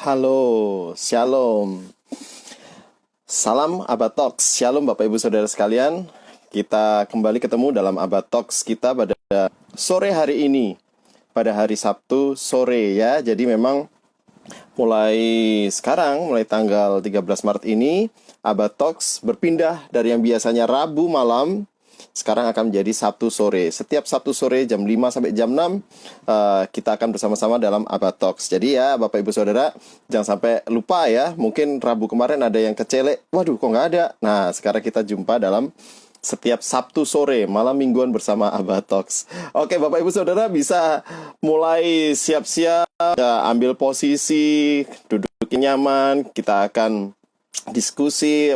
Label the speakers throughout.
Speaker 1: Halo, Shalom. Salam Abad Talks. Shalom Bapak Ibu Saudara sekalian. Kita kembali ketemu dalam Abad Talks kita pada sore hari ini. Pada hari Sabtu sore ya. Jadi memang mulai sekarang, mulai tanggal 13 Maret ini, Abad Talks berpindah dari yang biasanya Rabu malam, sekarang akan menjadi Sabtu sore. Setiap Sabtu sore jam 5 sampai jam 6 kita akan bersama-sama dalam Abad Talks. Jadi ya Bapak Ibu Saudara, jangan sampai lupa ya. Mungkin Rabu kemarin ada yang kecelek, waduh kok nggak ada. Nah sekarang kita jumpa dalam setiap Sabtu sore, malam mingguan bersama Abad Talks. Oke Bapak Ibu Saudara bisa mulai siap-siap, ambil posisi, duduk nyaman. Kita akan diskusi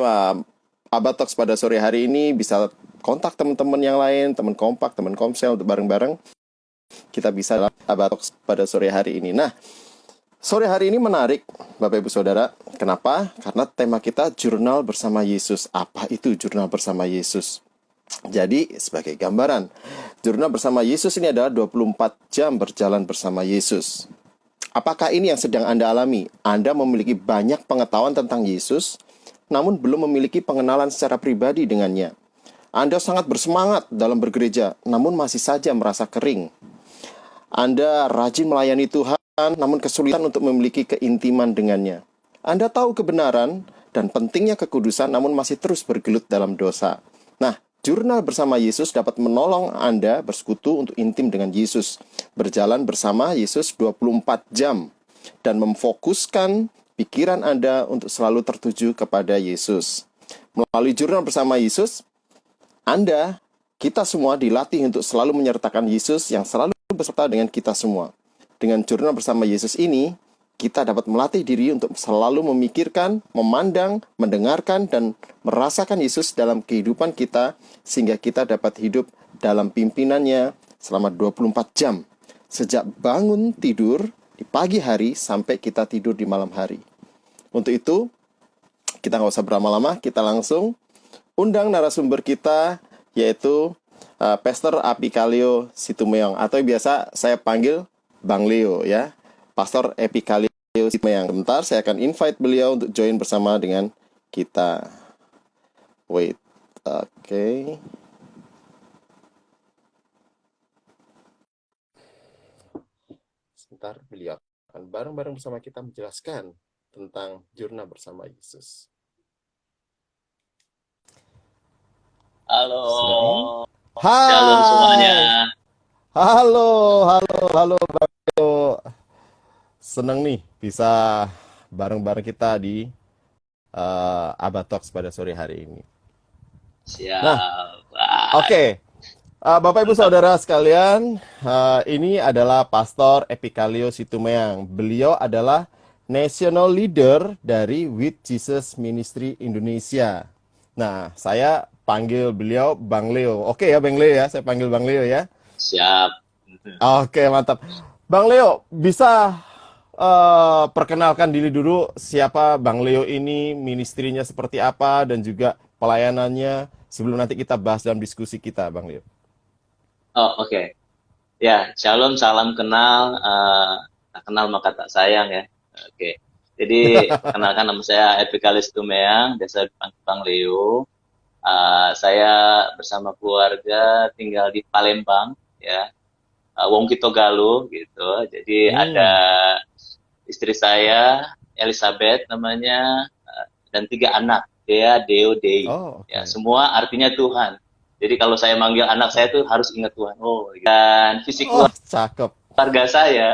Speaker 1: Abad Talks pada sore hari ini. Bisa kontak teman-teman yang lain, teman kompak, teman komsel, untuk bareng-bareng kita bisa dalam Abad Talks pada sore hari ini. Nah, sore hari ini menarik Bapak Ibu Saudara. Kenapa? Karena tema kita jurnal bersama Yesus. Apa itu jurnal bersama Yesus? Jadi, sebagai gambaran, jurnal bersama Yesus ini adalah 24 jam berjalan bersama Yesus. Apakah ini yang sedang Anda alami? Anda memiliki banyak pengetahuan tentang Yesus, namun belum memiliki pengenalan secara pribadi dengannya. Anda sangat bersemangat dalam bergereja, namun masih saja merasa kering. Anda rajin melayani Tuhan, namun kesulitan untuk memiliki keintiman dengannya. Anda tahu kebenaran dan pentingnya kekudusan, namun masih terus bergelut dalam dosa. Nah, jurnal bersama Yesus dapat menolong Anda bersekutu untuk intim dengan Yesus, berjalan bersama Yesus 24 jam, dan memfokuskan pikiran Anda untuk selalu tertuju kepada Yesus. Melalui jurnal bersama Yesus, kita semua dilatih untuk selalu menyertakan Yesus yang selalu beserta dengan kita semua. Dengan jurnal bersama Yesus ini, kita dapat melatih diri untuk selalu memikirkan, memandang, mendengarkan, dan merasakan Yesus dalam kehidupan kita, sehingga kita dapat hidup dalam pimpinannya selama 24 jam. Sejak bangun tidur di pagi hari sampai kita tidur di malam hari. Untuk itu, kita nggak usah berlama-lama, kita langsung undang narasumber kita, yaitu Pastor Epikalio Situmeong, atau biasa saya panggil Bang Leo ya. Pastor Epikalio Situmeong. Bentar, saya akan invite beliau untuk join bersama dengan kita. Wait, oke. Sebentar, beliau akan bareng-bareng bersama kita menjelaskan tentang jurnal bersama Yesus.
Speaker 2: Halo, shalom semuanya.
Speaker 1: Hai, halo Bang Leo. Seneng nih bisa bareng-bareng kita di Abad Talks pada sore hari ini. Nah,
Speaker 2: Siap. Wah,
Speaker 1: oke. Bapak Ibu
Speaker 2: mantap.
Speaker 1: Saudara sekalian, ini adalah Pastor Epikalio Situmeang. Beliau adalah National Leader dari With Jesus Ministry Indonesia. Nah, saya panggil beliau Bang Leo. Oke ya Bang Leo ya, saya panggil Bang Leo ya.
Speaker 2: Siap.
Speaker 1: Oke, mantap. Bang Leo, bisa perkenalkan diri dulu siapa Bang Leo ini, ministrinya seperti apa, dan juga pelayanannya sebelum nanti kita bahas dalam diskusi kita, Bang Leo.
Speaker 2: Oh, oke. Ya, shalom, salam kenal. Tak kenal maka tak sayang ya. Oke. Jadi, perkenalkan nama saya Epikalis Tumeang, biasa dipanggil Bang Leo. Saya bersama keluarga tinggal di Palembang, ya. Wong Kito Galuh, gitu. Jadi, ada
Speaker 1: Hmm.
Speaker 2: istri saya, Elizabeth namanya, dan 3 anak, Dea, Deo, Dei.
Speaker 1: Oh,
Speaker 2: Ya,
Speaker 1: oke.
Speaker 2: semua artinya Tuhan. Jadi kalau saya manggil anak saya tuh harus ingat Tuhan. Oh, dan
Speaker 1: Oh, cakep.
Speaker 2: keluarga saya,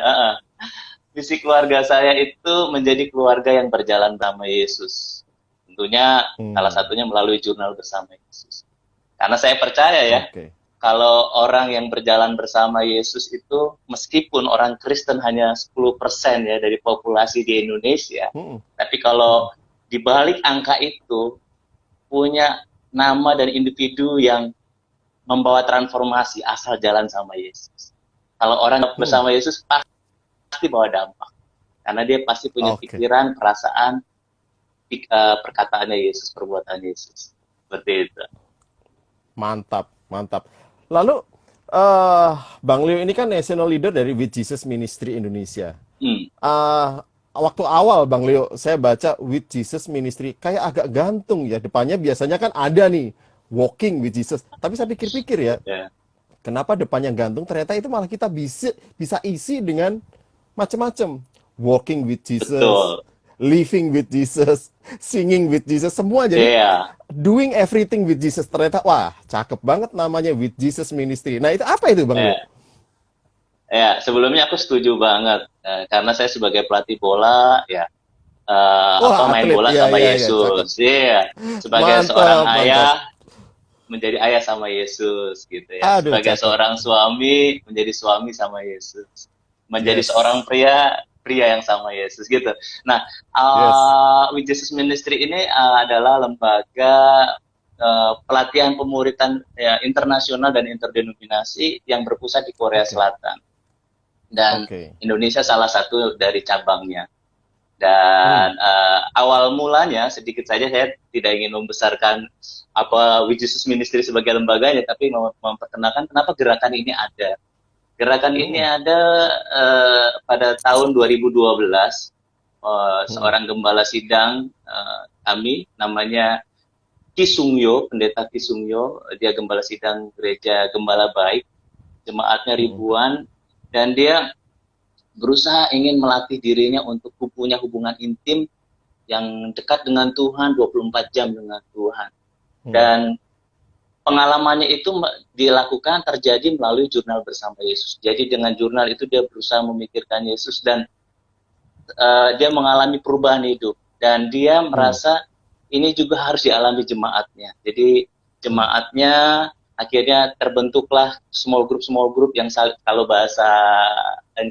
Speaker 2: visi keluarga saya itu menjadi keluarga yang berjalan bersama Yesus. Tentunya salah
Speaker 1: Hmm.
Speaker 2: satunya melalui jurnal bersama Yesus. Karena saya percaya ya,
Speaker 1: Oke.
Speaker 2: kalau orang yang berjalan bersama Yesus itu, meskipun orang Kristen hanya 10% ya dari populasi di Indonesia,
Speaker 1: Hmm.
Speaker 2: tapi kalau di balik angka itu punya nama dan individu yang membawa transformasi asal jalan sama Yesus. Kalau orang
Speaker 1: Hmm.
Speaker 2: bersama Yesus pasti bawa dampak. Karena dia pasti punya
Speaker 1: Oke.
Speaker 2: pikiran, perasaan, perkataannya Yesus, perbuatan Yesus. Seperti itu.
Speaker 1: Mantap, mantap. Lalu, Bang Leo ini kan national leader dari With Jesus Ministry Indonesia.
Speaker 2: Hmm.
Speaker 1: Ah, waktu awal Bang Leo saya baca With Jesus Ministry kayak agak gantung ya. Depannya biasanya kan ada nih Walking with Jesus. Tapi saya pikir-pikir ya,
Speaker 2: Ya,
Speaker 1: kenapa depannya gantung? Ternyata itu malah kita bisa bisa isi dengan macam-macam. Walking with Jesus,
Speaker 2: betul.
Speaker 1: living with Jesus, singing with Jesus, semua jadi
Speaker 2: Iya.
Speaker 1: doing everything with Jesus. Ternyata wah, cakep banget namanya With Jesus Ministry. Nah, itu apa itu Bang Leo?
Speaker 2: Ya, ya, sebelumnya aku setuju banget karena saya sebagai pelatih bola ya
Speaker 1: Wah,
Speaker 2: main
Speaker 1: atlet.
Speaker 2: bola
Speaker 1: Iya,
Speaker 2: sama
Speaker 1: iya, iya, cakep.
Speaker 2: Yesus. Iya, sebagai seorang
Speaker 1: Mantap, mantap.
Speaker 2: ayah menjadi ayah sama Yesus gitu ya.
Speaker 1: Aduh,
Speaker 2: Sebagai
Speaker 1: cakep.
Speaker 2: seorang suami menjadi suami sama Yesus. Menjadi seorang
Speaker 1: Yes.
Speaker 2: pria pria yang sama Yesus gitu. Nah,
Speaker 1: Yes.
Speaker 2: With Jesus Ministry ini adalah lembaga pelatihan pemuritan ya, internasional dan interdenominasi yang berpusat di Korea
Speaker 1: Oke.
Speaker 2: Selatan dan
Speaker 1: Oke.
Speaker 2: Indonesia salah satu dari cabangnya.
Speaker 1: Hmm.
Speaker 2: Dan awal mulanya sedikit saja saya tidak ingin membesarkan apa With Jesus Ministry sebagai lembaganya, tapi memperkenalkan kenapa gerakan ini ada. Gerakan ini
Speaker 1: Hmm.
Speaker 2: ada pada tahun 2012.
Speaker 1: Hmm.
Speaker 2: Seorang gembala sidang kami namanya Ki Sungyo, pendeta Ki Sungyo, dia gembala sidang gereja Gembala Baik, jemaatnya
Speaker 1: Hmm.
Speaker 2: ribuan, dan dia berusaha ingin melatih dirinya untuk punya hubungan intim yang dekat dengan Tuhan, 24 jam dengan Tuhan.
Speaker 1: Hmm.
Speaker 2: Dan pengalamannya itu dilakukan terjadi melalui jurnal bersama Yesus. Jadi dengan jurnal itu dia berusaha memikirkan Yesus dan dia mengalami perubahan hidup. Dan dia
Speaker 1: Hmm.
Speaker 2: merasa ini juga harus dialami jemaatnya. Jadi
Speaker 1: Hmm.
Speaker 2: jemaatnya akhirnya terbentuklah small group yang kalau bahasa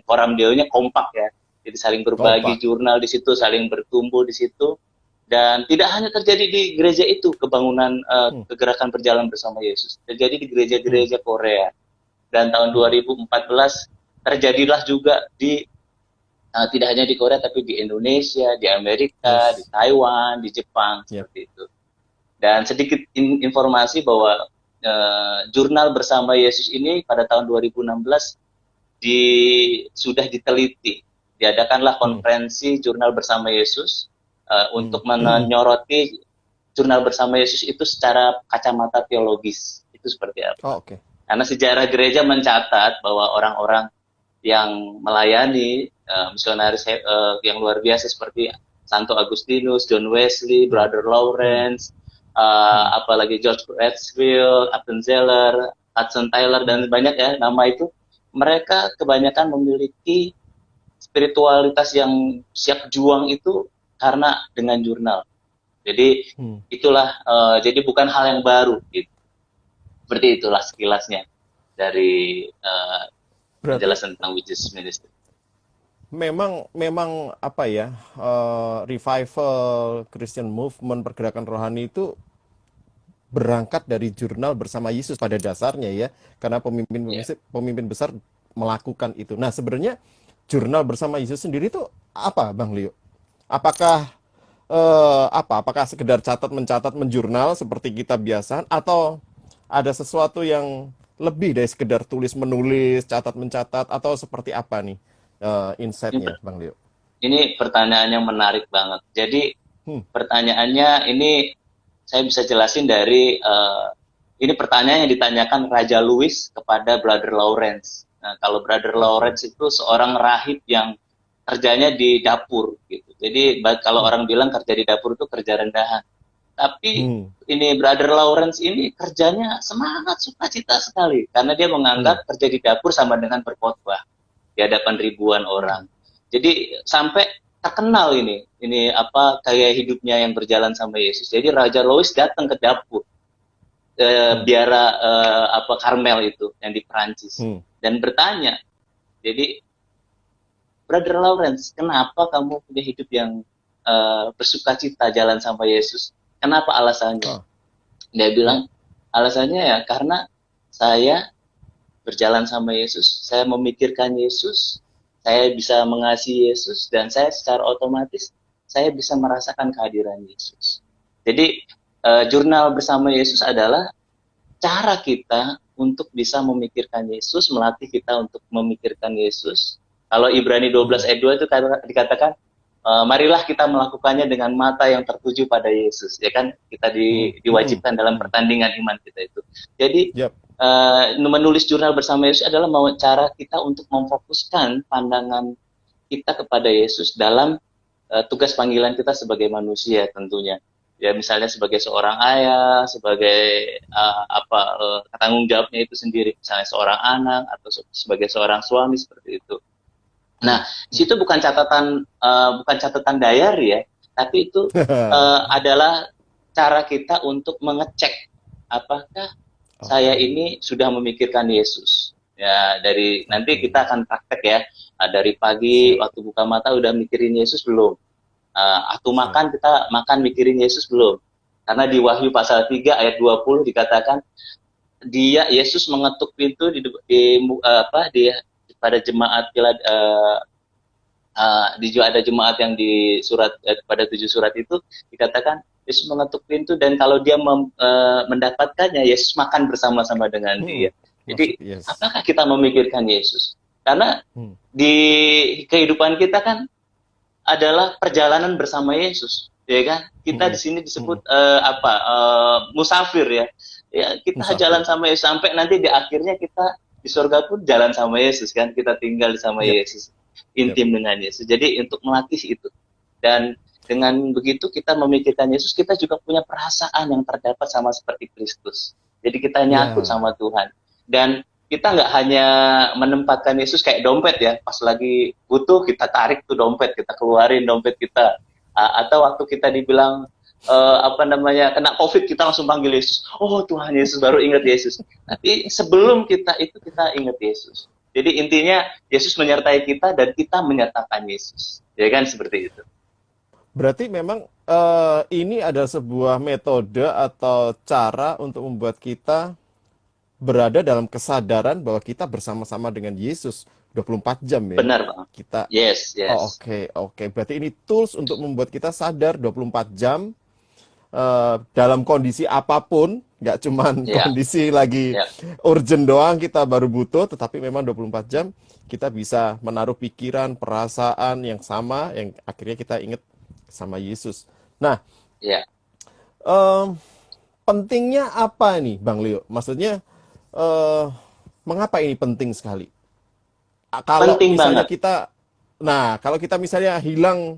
Speaker 2: Koram Deo-nya kompak ya. Jadi saling berbagi
Speaker 1: Kompak.
Speaker 2: jurnal di situ, saling bertumbuh di situ. Dan tidak hanya terjadi di gereja itu, kebangunan
Speaker 1: Hmm.
Speaker 2: kegerakan berjalan bersama Yesus. Terjadi di
Speaker 1: Hmm.
Speaker 2: gereja-gereja Korea. Dan tahun
Speaker 1: Hmm.
Speaker 2: 2014 terjadilah juga di tidak hanya di Korea tapi di Indonesia, di Amerika, di
Speaker 1: Yes.
Speaker 2: Taiwan, di Jepang
Speaker 1: Yep.
Speaker 2: seperti itu. Dan sedikit informasi bahwa jurnal bersama Yesus ini pada tahun 2016 sudah diteliti. Diadakanlah
Speaker 1: Hmm.
Speaker 2: konferensi jurnal bersama Yesus
Speaker 1: Hmm.
Speaker 2: untuk menyoroti jurnal bersama Yesus itu secara kacamata teologis. Itu seperti
Speaker 1: Oh,
Speaker 2: apa?
Speaker 1: oke.
Speaker 2: Karena sejarah gereja mencatat bahwa orang-orang yang melayani misionaris yang luar biasa seperti Santo Agustinus, John Wesley,
Speaker 1: Hmm.
Speaker 2: Brother
Speaker 1: Hmm.
Speaker 2: Lawrence,
Speaker 1: Hmm.
Speaker 2: apalagi George Redfield, Appenzeller, Hudson Taylor
Speaker 1: Hmm.
Speaker 2: dan banyak ya nama itu. Mereka kebanyakan memiliki spiritualitas yang siap juang itu karena dengan jurnal. Jadi
Speaker 1: Hmm.
Speaker 2: itulah jadi bukan hal yang baru gitu. Seperti itulah sekilasnya dari
Speaker 1: Berarti
Speaker 2: penjelasan tentang Witches Ministry.
Speaker 1: memang memang apa ya, revival Christian movement pergerakan rohani itu berangkat dari jurnal bersama Yesus pada dasarnya ya, karena pemimpin
Speaker 2: Ya.
Speaker 1: pemimpin besar melakukan itu. Nah, sebenarnya jurnal bersama Yesus sendiri itu apa, Bang Leo? Apakah apakah sekedar catat mencatat menjurnal seperti kita biasa atau ada sesuatu yang lebih dari sekedar tulis menulis, catat mencatat atau seperti apa nih
Speaker 2: Ini,
Speaker 1: insight-nya, Bang Leo?
Speaker 2: ini pertanyaan yang menarik banget. Jadi
Speaker 1: Hmm.
Speaker 2: pertanyaannya ini saya bisa jelasin dari ini pertanyaan yang ditanyakan Raja Louis kepada Brother Lawrence. Nah, kalau Brother
Speaker 1: Oke.
Speaker 2: Lawrence itu seorang rahib yang kerjanya di dapur gitu. Jadi kalau
Speaker 1: Hmm.
Speaker 2: orang bilang kerja di dapur itu kerja rendahan. Tapi
Speaker 1: Hmm.
Speaker 2: ini Brother Lawrence ini kerjanya semangat, sukacita sekali karena dia
Speaker 1: Hmm.
Speaker 2: menganggap kerja di dapur sama dengan berkhotbah di hadapan ribuan
Speaker 1: Hmm.
Speaker 2: orang. Jadi sampai terkenal ini apa kayak hidupnya yang berjalan sama Yesus. Jadi Raja Louis datang ke dapur
Speaker 1: Hmm.
Speaker 2: biara apa Karmel itu yang di Perancis
Speaker 1: Hmm.
Speaker 2: dan bertanya. Jadi Brother Lawrence, kenapa kamu punya hidup yang bersukacita jalan sama Yesus? Kenapa alasannya?
Speaker 1: Oh,
Speaker 2: Dia
Speaker 1: ya.
Speaker 2: bilang alasannya ya karena saya berjalan sama Yesus, saya memikirkan Yesus, saya bisa mengasihi Yesus, dan saya secara otomatis saya bisa merasakan kehadiran Yesus. Jadi jurnal bersama Yesus adalah cara kita untuk bisa memikirkan Yesus, melatih kita untuk memikirkan Yesus. Kalau Ibrani 12
Speaker 1: Hmm.
Speaker 2: ayat 2 itu dikatakan, marilah kita melakukannya dengan mata yang tertuju pada Yesus, ya kan? Kita diwajibkan dalam pertandingan iman kita itu. Jadi
Speaker 1: Yap.
Speaker 2: menulis jurnal bersama Yesus adalah cara kita untuk memfokuskan pandangan kita kepada Yesus dalam tugas panggilan kita sebagai manusia tentunya. Ya misalnya sebagai seorang ayah, sebagai tanggung jawabnya itu sendiri, misalnya seorang anak atau sebagai seorang suami seperti itu. Nah, situ bukan catatan diary ya, tapi itu adalah cara kita untuk mengecek apakah saya ini sudah memikirkan Yesus. Ya, dari nanti kita akan praktek ya. Dari pagi waktu buka mata udah mikirin Yesus belum? Waktu makan kita makan mikirin Yesus belum? Karena di Wahyu pasal 3 ayat 20 dikatakan Yesus mengetuk pintu pada jemaat ada jemaat yang di surat pada 7 surat itu dikatakan Yesus mengetuk pintu dan kalau dia mendapatkannya Yesus makan bersama-sama dengan dia. Jadi apakah kita memikirkan Yesus? Karena di kehidupan kita kan adalah perjalanan bersama Yesus, ya kan? Kita di sini disebut musafir ya. Ya kita jalan sama Yesus sampai nanti di akhirnya kita di surga pun jalan sama Yesus kan? Kita tinggal sama Yesus, intim dengan Yesus. Jadi untuk melatih itu. Dan dengan begitu kita memikirkan Yesus, kita juga punya perasaan yang terdapat sama seperti Kristus. Jadi kita nyatu sama Tuhan. Dan kita nggak hanya menempatkan Yesus kayak dompet ya, pas lagi butuh kita tarik tuh dompet, kita keluarin dompet kita, atau waktu kita dibilang kena COVID kita langsung panggil Yesus, oh Tuhan Yesus, baru ingat Yesus. Tapi sebelum kita ingat Yesus. Jadi intinya Yesus menyertai kita dan kita menyertakan Yesus, ya kan seperti itu.
Speaker 1: Berarti memang ini adalah sebuah metode atau cara untuk membuat kita berada dalam kesadaran bahwa kita bersama-sama dengan Yesus 24 jam ya.
Speaker 2: Benar, Bang.
Speaker 1: Kita
Speaker 2: Yes.
Speaker 1: Oke. Berarti ini tools untuk membuat kita sadar 24 jam dalam kondisi apapun, nggak cuman kondisi lagi urgent doang kita baru butuh, tetapi memang 24 jam kita bisa menaruh pikiran, perasaan yang sama yang akhirnya kita ingat sama Yesus. Nah, pentingnya apa nih Bang Leo? Maksudnya mengapa ini penting sekali? Kalau
Speaker 2: penting
Speaker 1: misalnya
Speaker 2: banget.
Speaker 1: kalau kita misalnya hilang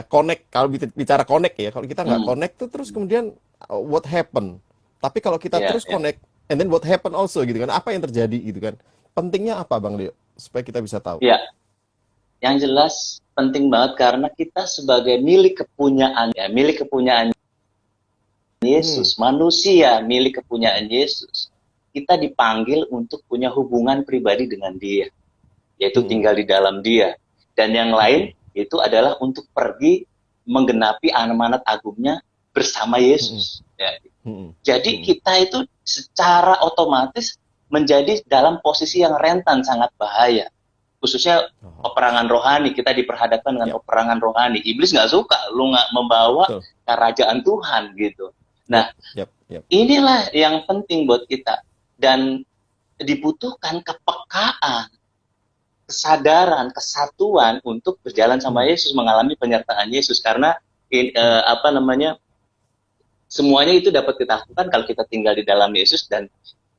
Speaker 1: connect, kalau bicara connect ya, kalau kita nggak connect tuh terus kemudian what happen? Tapi kalau kita terus connect, and then what happen also gitu kan? Apa yang terjadi gitu kan? Pentingnya apa Bang Leo? Supaya kita bisa tahu.
Speaker 2: Ya, yang jelas penting banget karena kita sebagai milik kepunyaan Yesus, manusia milik kepunyaan Yesus. Kita dipanggil untuk punya hubungan pribadi dengan Dia, yaitu tinggal di dalam Dia. Dan yang lain itu adalah untuk pergi menggenapi amanat agungnya bersama Yesus. Jadi kita itu secara otomatis menjadi dalam posisi yang rentan sangat bahaya. Khususnya peperangan rohani, kita diperhadapkan dengan peperangan rohani. Iblis nggak suka lu nggak membawa kerajaan Tuhan gitu. Nah, inilah yang penting buat kita. Dan dibutuhkan kepekaan, kesadaran, kesatuan untuk berjalan sama Yesus, mengalami penyertaan Yesus. Karena semuanya itu dapat kita lakukan kalau kita tinggal di dalam Yesus dan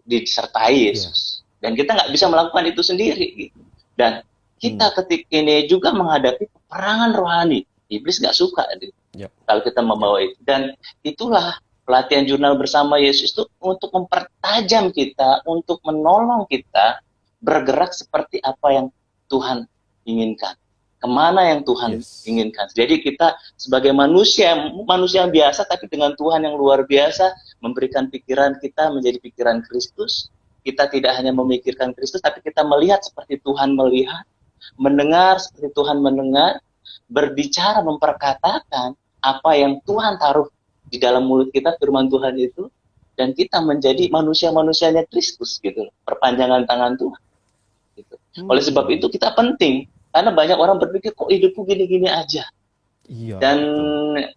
Speaker 2: disertai Yesus. Dan kita nggak bisa melakukan itu sendiri. Gitu. Dan kita ketika ini juga menghadapi peperangan rohani. Iblis nggak suka kalau kita membawa itu. Dan itulah pelatihan jurnal bersama Yesus itu untuk mempertajam kita, untuk menolong kita bergerak seperti apa yang Tuhan inginkan. Kemana yang Tuhan inginkan. Jadi kita sebagai manusia yang biasa, tapi dengan Tuhan yang luar biasa, memberikan pikiran kita menjadi pikiran Kristus. Kita tidak hanya memikirkan Kristus, tapi kita melihat seperti Tuhan melihat, mendengar seperti Tuhan mendengar, berbicara, memperkatakan apa yang Tuhan taruh di dalam mulut kita, firman Tuhan itu, dan kita menjadi manusia-manusianya Kristus gitu, perpanjangan tangan Tuhan gitu. Oleh sebab itu kita penting, karena banyak orang berpikir kok hidupku gini-gini aja. Dan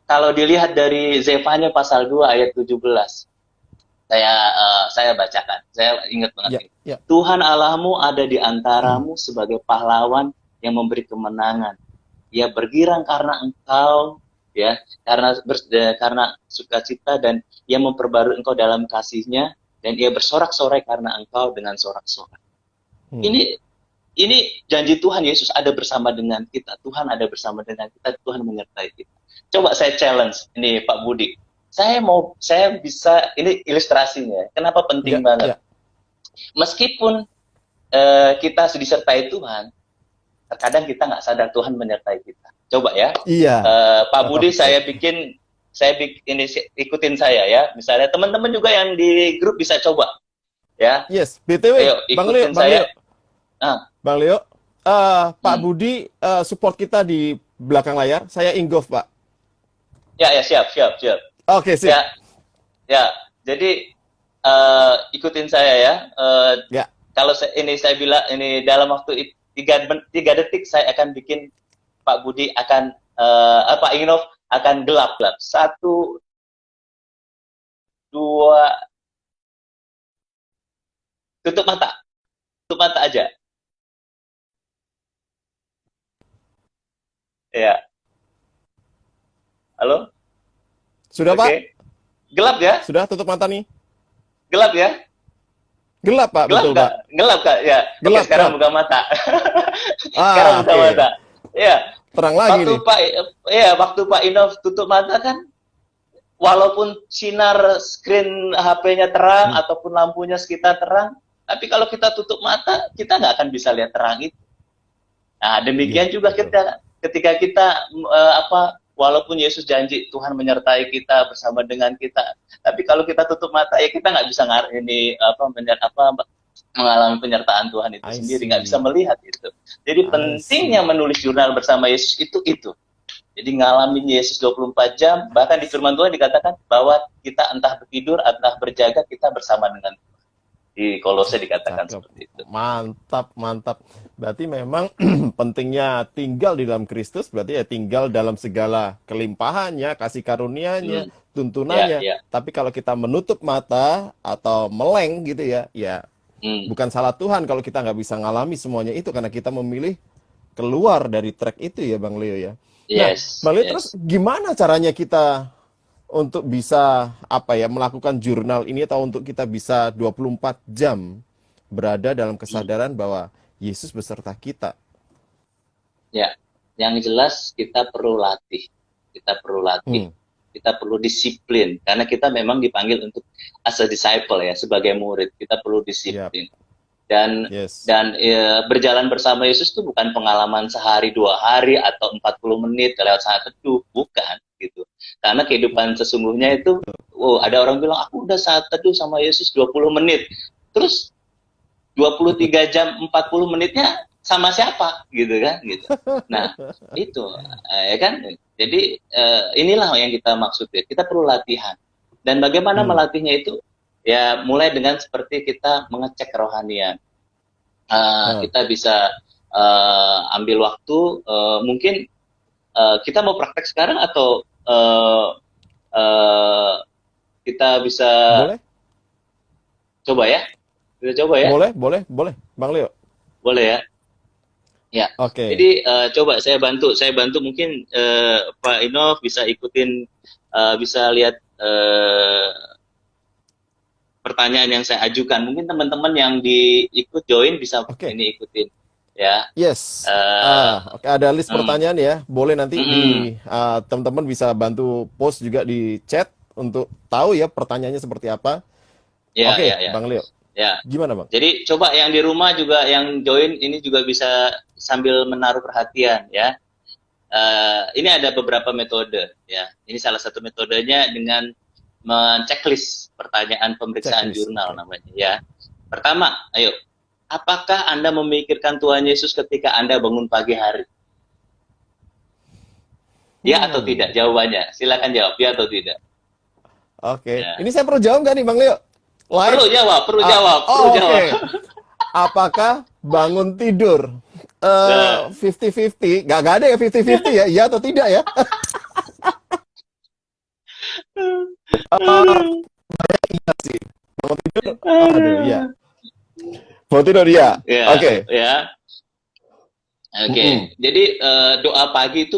Speaker 2: kalau dilihat dari Zefanya pasal 2 ayat 17, saya bacakan, saya ingat banget. Tuhan Allahmu ada di antaramu sebagai pahlawan yang memberi kemenangan. ia bergirang karena engkau, ya, karena sukacita, dan ia memperbarui engkau dalam kasihnya, dan ia bersorak-sorai karena engkau dengan sorak-sorai.
Speaker 1: Hmm.
Speaker 2: Ini janji Tuhan, Yesus ada bersama dengan kita, Tuhan ada bersama dengan kita, Tuhan menyertai kita. Coba saya challenge ini Pak Budi. Saya bisa, ini ilustrasinya. Kenapa penting banget?
Speaker 1: Ya.
Speaker 2: Meskipun kita disertai Tuhan, terkadang kita nggak sadar Tuhan menyertai kita. Coba ya,
Speaker 1: Iya.
Speaker 2: Pak Budi, ini ikutin saya ya. Misalnya teman-teman juga yang di grup bisa coba, ya.
Speaker 1: Yes, BTW,
Speaker 2: Ayo
Speaker 1: Bang Leo,
Speaker 2: ikutin saya.
Speaker 1: Bang Leo, Pak Budi support kita di belakang layar. Saya Inggof, Pak.
Speaker 2: Ya, siap.
Speaker 1: Oke, sip.
Speaker 2: Ya. Jadi ikutin saya ya.
Speaker 1: Ya.
Speaker 2: Kalau saya bilang ini dalam waktu 3 detik saya akan bikin Pak Budi akan Pak Inov akan gelap. 1, 2, tutup mata aja. Ya. Halo?
Speaker 1: Sudah,
Speaker 2: Oke.
Speaker 1: Pak?
Speaker 2: Gelap ya?
Speaker 1: Sudah tutup mata nih?
Speaker 2: Gelap ya?
Speaker 1: Gelap, Pak.
Speaker 2: Gelap
Speaker 1: Betul,
Speaker 2: Kak?
Speaker 1: Pak.
Speaker 2: Gelap, Kak. Ya.
Speaker 1: Gelap,
Speaker 2: Oke, sekarang
Speaker 1: Kak.
Speaker 2: buka mata. Sekarang buka
Speaker 1: oke.
Speaker 2: mata. Ya.
Speaker 1: Terang lagi nih.
Speaker 2: Waktu Pak Inov tutup mata kan, walaupun sinar screen HP-nya terang ataupun lampunya sekitar terang, tapi kalau kita tutup mata, kita nggak akan bisa lihat terang itu. Nah, demikian
Speaker 1: Iya,
Speaker 2: juga
Speaker 1: betul.
Speaker 2: ketika kita walaupun Yesus janji Tuhan menyertai kita bersama dengan kita, tapi kalau kita tutup mata ya kita nggak bisa mengalami penyertaan Tuhan itu sendiri, nggak bisa melihat itu. Jadi pentingnya menulis jurnal bersama Yesus itu. Jadi ngalamin Yesus 24 jam, bahkan di firman Tuhan dikatakan bahwa kita entah bertidur, entah berjaga, kita bersama dengan Tuhan. Di Kolose dikatakan seperti itu.
Speaker 1: Mantap. Berarti memang pentingnya tinggal di dalam Kristus, berarti ya tinggal dalam segala kelimpahannya, kasih karunia-Nya, tuntunannya.
Speaker 2: Ya.
Speaker 1: Tapi kalau kita menutup mata atau meleng gitu ya, bukan salah Tuhan kalau kita nggak bisa ngalami semuanya itu, karena kita memilih keluar dari track itu ya, Bang Leo ya.
Speaker 2: Yes,
Speaker 1: Bang Leo, terus gimana caranya kita untuk bisa melakukan jurnal ini, atau untuk kita bisa 24 jam berada dalam kesadaran bahwa Yesus beserta kita?
Speaker 2: Ya, yang jelas kita perlu latih. Kita perlu disiplin, karena kita memang dipanggil untuk as a disciple ya, sebagai murid. Kita perlu disiplin. Dan berjalan bersama Yesus itu bukan pengalaman sehari 2 hari atau 40 menit lewat saat teduh, bukan gitu. Karena kehidupan sesungguhnya itu, ada orang bilang aku udah saat teduh sama Yesus 20 menit. Terus 23 jam 40 menitnya sama siapa gitu kan gitu. Nah, itu ya kan. Jadi inilah yang kita maksud ya. Kita perlu latihan. Dan bagaimana melatihnya itu? Ya mulai dengan seperti kita mengecek kerohanian. Kita bisa ambil waktu, mungkin kita mau praktek sekarang atau kita bisa coba ya? Kita coba ya?
Speaker 1: Boleh, Bang Leo.
Speaker 2: Boleh ya? Ya.
Speaker 1: Oke.
Speaker 2: Jadi coba saya bantu mungkin Pak Inov bisa ikutin, bisa lihat pertanyaan yang saya ajukan. Mungkin teman-teman yang join bisa ini ikutin ya.
Speaker 1: Yes. Oke, ada list pertanyaan ya. Boleh nanti teman-teman bisa bantu post juga di chat untuk tahu ya pertanyaannya seperti apa.
Speaker 2: Ya,
Speaker 1: Oke,
Speaker 2: ya.
Speaker 1: Bang Leo.
Speaker 2: Ya.
Speaker 1: Gimana, Bang?
Speaker 2: Jadi coba yang di rumah juga yang join ini juga bisa sambil menaruh perhatian ya. Ini ada beberapa metode ya. Ini salah satu metodenya dengan men-checklist pertanyaan pemeriksaan jurnal namanya ya. Pertama, ayo. Apakah Anda memikirkan Tuhan Yesus ketika Anda bangun pagi hari? Ya atau tidak? Jawabannya. Silakan jawab ya atau tidak.
Speaker 1: Oke. Ya. Ini saya perlu jawab nggak nih, Bang Leo?
Speaker 2: Perlu jawab.
Speaker 1: Okay. Apakah bangun tidur 50-50? Gak ada ya 50-50 ya? Iya atau tidak ya? Iya sih. Bangun tidur. Aduh, iya. Bangun tidur ya.
Speaker 2: Oke. Ya. Oke, jadi doa pagi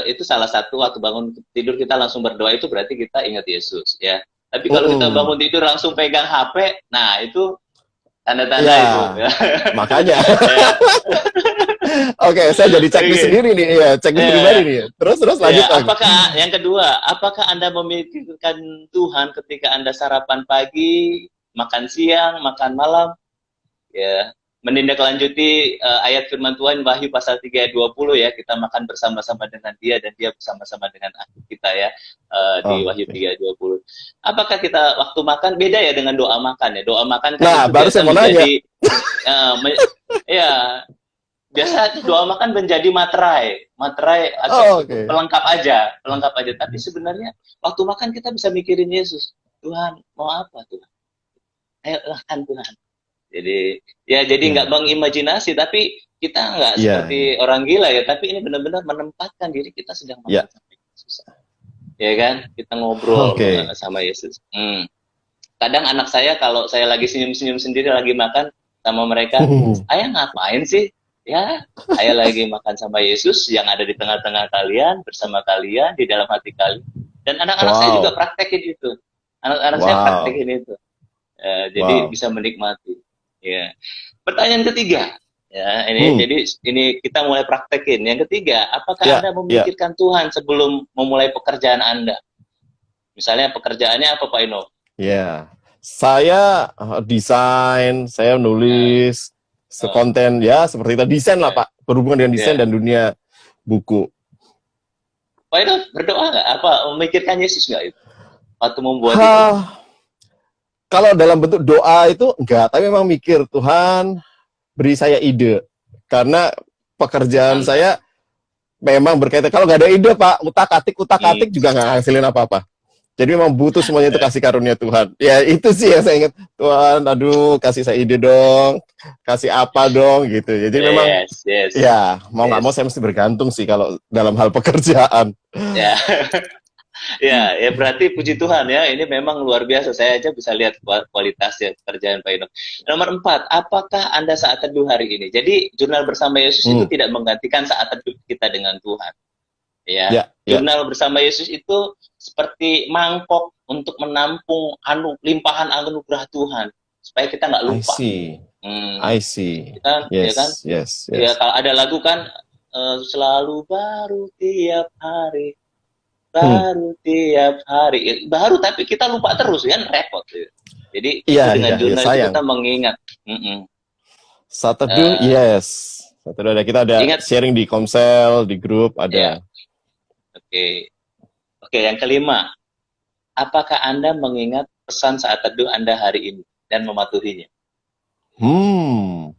Speaker 2: itu salah satu waktu bangun tidur kita langsung berdoa itu berarti kita ingat Yesus ya. Tapi kalau kita bangun tidur langsung pegang HP, nah itu tanda-tanda
Speaker 1: Ya,
Speaker 2: itu. Ya.
Speaker 1: makanya.
Speaker 2: Ya.
Speaker 1: Oke, saya jadi checklist
Speaker 2: Oke.
Speaker 1: sendiri nih, ya, checklist pribadi
Speaker 2: Ya.
Speaker 1: nih. Terus
Speaker 2: Ya,
Speaker 1: lanjut lagi.
Speaker 2: apakah yang kedua, apakah Anda memikirkan Tuhan ketika Anda sarapan pagi, makan siang, makan malam? Ya, menindaklanjuti ayat firman Tuhan Wahyu pasal 3 ayat 20 ya, kita makan bersama-sama dengan dia dan dia bersama-sama dengan kita ya, di Wahyu
Speaker 1: Oke.
Speaker 2: 3 ayat 20. Apakah kita waktu makan beda ya dengan doa makan ya? Doa makan kan
Speaker 1: Nah,
Speaker 2: itu
Speaker 1: baru
Speaker 2: biasa
Speaker 1: saya mau nanya.
Speaker 2: menjadi ya, biasa doa makan menjadi materai atau
Speaker 1: Oke.
Speaker 2: pelengkap aja. Tapi sebenarnya waktu makan kita bisa mikirin Yesus. Tuhan mau apa Tuhan? Ayo makan Tuhan. Jadi nggak
Speaker 1: Ya,
Speaker 2: mengimajinasi, tapi kita nggak
Speaker 1: ya, ya,
Speaker 2: seperti orang gila ya, tapi ini benar-benar menempatkan diri kita sedang makan
Speaker 1: ya.
Speaker 2: sama Yesus. Ya kan? Kita ngobrol
Speaker 1: Oke.
Speaker 2: sama Yesus. Kadang anak saya kalau saya lagi senyum-senyum sendiri lagi makan sama mereka, ayah ngapain sih? Ya, ayah lagi makan sama Yesus yang ada di tengah-tengah kalian, bersama kalian, di dalam hati kalian. Dan anak-anak saya juga
Speaker 1: Wow,
Speaker 2: praktekin itu. Anak-anak saya
Speaker 1: wow,
Speaker 2: praktekin itu. Jadi
Speaker 1: wow.
Speaker 2: bisa menikmati. Ya. Pertanyaan ketiga, ya
Speaker 1: Hmm,
Speaker 2: ini kita mulai praktekin. Yang ketiga, apakah
Speaker 1: ya,
Speaker 2: Anda
Speaker 1: ya.
Speaker 2: memikirkan Tuhan sebelum memulai pekerjaan Anda? Misalnya pekerjaannya apa Pak Ino?
Speaker 1: Ya, saya desain, saya
Speaker 2: Nah,
Speaker 1: nulis,
Speaker 2: oh,
Speaker 1: sekonten ya seperti itu desain lah
Speaker 2: ya,
Speaker 1: Pak, berhubungan dengan desain
Speaker 2: ya.
Speaker 1: dan dunia buku.
Speaker 2: Pak Ino berdoa nggak? Apa memikirkan Yesus nggak itu? Waktu membuat itu?
Speaker 1: Hah, kalau dalam bentuk doa itu enggak, tapi memang mikir Tuhan beri saya ide karena pekerjaan
Speaker 2: Mantap.
Speaker 1: saya memang berkaitan. Kalau nggak ada ide Pak, utak
Speaker 2: Hmm.
Speaker 1: atik juga nggak ngasilin apa-apa. Jadi memang butuh semuanya itu kasih karunia Tuhan. Ya itu sih yang saya ingat. Tuhan, aduh kasih saya ide dong, kasih apa dong gitu. Jadi memang
Speaker 2: Yes, yes,
Speaker 1: ya mau nggak mau
Speaker 2: yes.
Speaker 1: saya mesti bergantung sih kalau dalam hal pekerjaan.
Speaker 2: Ya. Ya berarti puji Tuhan ya, ini memang luar biasa. Saya aja bisa lihat kualitasnya pekerjaan Pak Ino. Nomor 4, apakah Anda saat teduh hari ini? Jadi jurnal bersama Yesus itu
Speaker 1: Hmm,
Speaker 2: tidak menggantikan saat teduh kita dengan Tuhan. Ya,
Speaker 1: ya, ya,
Speaker 2: jurnal bersama Yesus itu seperti mangkok untuk menampung limpahan anugerah Tuhan supaya kita nggak
Speaker 1: I
Speaker 2: lupa.
Speaker 1: see, I see.
Speaker 2: Ya kan?
Speaker 1: Yes, yes,
Speaker 2: Ya
Speaker 1: yes.
Speaker 2: kalau ada lagu kan selalu baru tiap hari.
Speaker 1: Hmm,
Speaker 2: Baru tapi kita lupa terus kan repot ya. Jadi itu
Speaker 1: iya,
Speaker 2: dengan
Speaker 1: iya, iya
Speaker 2: jurnal itu
Speaker 1: sayang.
Speaker 2: kita mengingat. Mm-mm.
Speaker 1: Saat teduh,
Speaker 2: Eh,
Speaker 1: yes. Saat teduh ada kita ada
Speaker 2: ingat
Speaker 1: sharing di Komsel, di grup
Speaker 2: ya.
Speaker 1: ada.
Speaker 2: Oke. Oke, yang kelima, apakah Anda mengingat pesan saat teduh Anda hari ini dan mematuhinya?
Speaker 1: Hmm,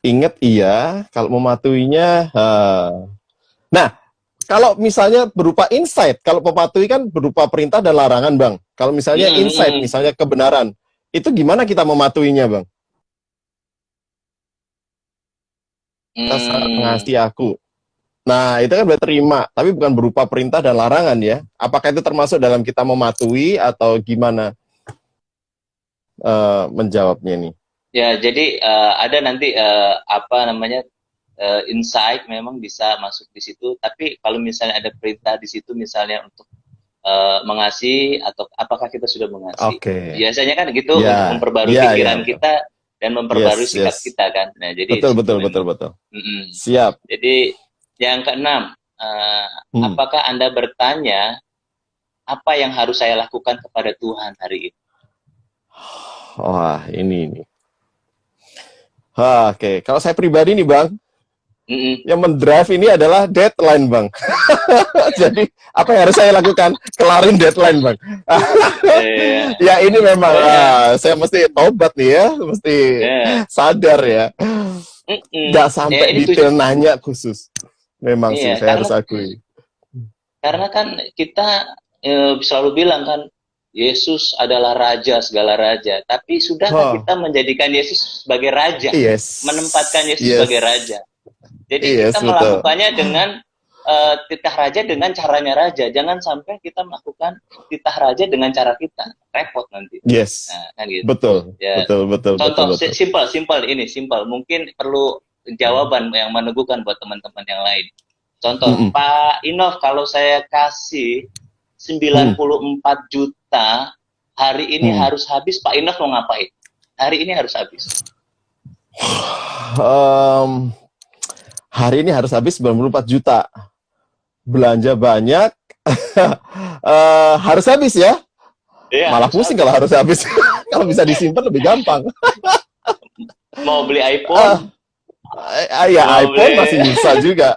Speaker 1: ingat iya, kalau mematuhinya. Nah, kalau misalnya berupa insight, kalau mematuhi kan berupa perintah dan larangan, Bang. Kalau misalnya
Speaker 2: Mm-mm,
Speaker 1: insight,
Speaker 2: mm-mm.
Speaker 1: misalnya kebenaran, itu gimana kita mematuhinya, Bang? Kita sangat
Speaker 2: Hmm,
Speaker 1: mengasihi aku. Nah, itu kan berarti terima, tapi bukan berupa perintah dan larangan ya. Apakah itu termasuk dalam kita mematuhi atau gimana menjawabnya nih?
Speaker 2: ya, jadi ada nanti apa namanya insight memang bisa masuk di situ. Tapi kalau misalnya ada perintah di situ, misalnya untuk mengasihi atau apakah kita sudah mengasihi.
Speaker 1: Oke.
Speaker 2: Biasanya kan gitu untuk
Speaker 1: Ya,
Speaker 2: memperbarui
Speaker 1: ya, ya,
Speaker 2: pikiran
Speaker 1: betul.
Speaker 2: kita dan memperbarui
Speaker 1: Yes,
Speaker 2: sikap
Speaker 1: yes.
Speaker 2: kita kan. Nah, jadi di
Speaker 1: Betul,
Speaker 2: situ
Speaker 1: betul, betul,
Speaker 2: memang.
Speaker 1: betul.
Speaker 2: Mm-mm.
Speaker 1: Siap.
Speaker 2: Jadi yang keenam,
Speaker 1: Hmm.
Speaker 2: apakah Anda bertanya apa yang harus saya lakukan kepada Tuhan hari ini?
Speaker 1: Wah, ini. Oke, kalau saya pribadi nih, Bang,
Speaker 2: Mm-mm.
Speaker 1: yang mendrive ini adalah deadline, Bang. Jadi, apa yang harus saya lakukan? Kelarin deadline, Bang.
Speaker 2: Eh,
Speaker 1: Ya, ini memang
Speaker 2: eh,
Speaker 1: saya mesti tobat nih ya, mesti
Speaker 2: eh,
Speaker 1: sadar ya.
Speaker 2: mm-mm.
Speaker 1: Nggak
Speaker 2: Ya
Speaker 1: sampai
Speaker 2: ini tuh,
Speaker 1: detail nanya khusus. Memang sih,
Speaker 2: iya,
Speaker 1: saya harus akui.
Speaker 2: karena kan kita selalu bilang kan Yesus adalah raja segala raja. Tapi sudahkah
Speaker 1: Oh,
Speaker 2: kita menjadikan Yesus sebagai raja? Menempatkan
Speaker 1: yes,
Speaker 2: Yesus sebagai
Speaker 1: yes,
Speaker 2: raja. Jadi kita
Speaker 1: yes, betul.
Speaker 2: melakukannya dengan titah raja dengan caranya raja. Jangan sampai kita melakukan titah raja dengan cara kita. Repot nanti.
Speaker 1: Yes,
Speaker 2: Nah, kan gitu.
Speaker 1: betul,
Speaker 2: Ya,
Speaker 1: betul, betul, betul,
Speaker 2: contoh
Speaker 1: betul.
Speaker 2: simpel, simpel ini, simpel. Mungkin perlu jawaban yang meneguhkan buat teman-teman yang lain. Contoh,
Speaker 1: Mm-mm.
Speaker 2: Pak Inov, kalau saya kasih
Speaker 1: Mm.
Speaker 2: 94 juta, hari ini
Speaker 1: Mm.
Speaker 2: harus habis, Pak Inov mau ngapain? Hari ini harus habis.
Speaker 1: Em, Hari ini harus habis 94 juta. Belanja banyak, harus habis ya.
Speaker 2: Iya,
Speaker 1: Malah
Speaker 2: harus
Speaker 1: pusing kalau
Speaker 2: habis.
Speaker 1: harus habis. Kalau bisa disimpan lebih gampang.
Speaker 2: Mau beli
Speaker 1: Ah,
Speaker 2: iPhone,
Speaker 1: ya
Speaker 2: mau
Speaker 1: iPhone masih
Speaker 2: beli
Speaker 1: bisa juga.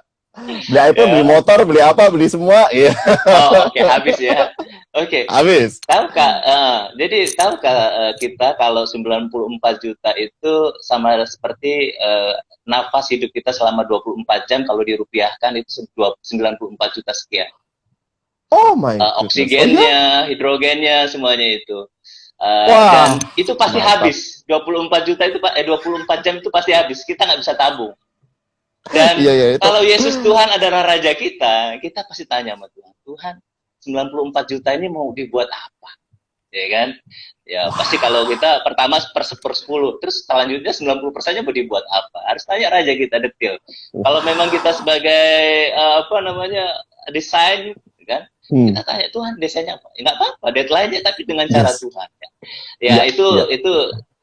Speaker 1: Beli iPhone, beli
Speaker 2: ya.
Speaker 1: motor, beli apa, beli semua. Iya,
Speaker 2: Oh, oke, habis ya. Oke.
Speaker 1: habis.
Speaker 2: Tahukah, jadi tahukah kita kalau 94 juta itu sama seperti nafas hidup kita selama 24 jam kalau dirupiahkan itu 94 juta sekian.
Speaker 1: Oh my goodness. Oh ya?
Speaker 2: Oksigennya, hidrogennya, semuanya itu.
Speaker 1: Wah,
Speaker 2: Dan itu pasti
Speaker 1: mantap.
Speaker 2: habis. 24 juta itu, 24 jam itu pasti habis. Kita nggak bisa tabung. Dan
Speaker 1: Iya, iya, itu.
Speaker 2: kalau Yesus Tuhan adalah Raja kita pasti tanya sama Tuhan, Tuhan, 94 juta ini mau dibuat apa? Ya kan? Ya pasti kalau kita pertama per 10, terus selanjutnya 90%-nya mau dibuat apa? Harus tanya Raja kita detail. Kalau memang kita sebagai apa namanya desain, kan?
Speaker 1: Hmm.
Speaker 2: Kita tanya Tuhan desainnya apa? Nggak apa-apa, deadline-nya tapi dengan cara
Speaker 1: Yes.
Speaker 2: Tuhan. Ya, ya
Speaker 1: Iya, iya.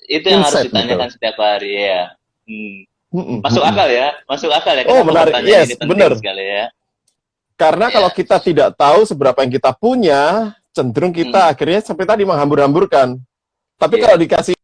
Speaker 2: itu yang harus
Speaker 1: Insight betul.
Speaker 2: ditanyakan setiap hari ya. Hmm.
Speaker 1: Mm-mm,
Speaker 2: Masuk
Speaker 1: mm-mm.
Speaker 2: akal ya, masuk akal ya.
Speaker 1: Oh,
Speaker 2: Kenapa
Speaker 1: menarik.
Speaker 2: pertanyaan
Speaker 1: Yes,
Speaker 2: ini penting
Speaker 1: benar.
Speaker 2: sekali ya?
Speaker 1: Karena kalau
Speaker 2: Ya.
Speaker 1: kita tidak tahu seberapa yang kita punya, cenderung kita akhirnya sampai tadi menghambur-hamburkan. Tapi
Speaker 2: Iya.
Speaker 1: kalau dikasih,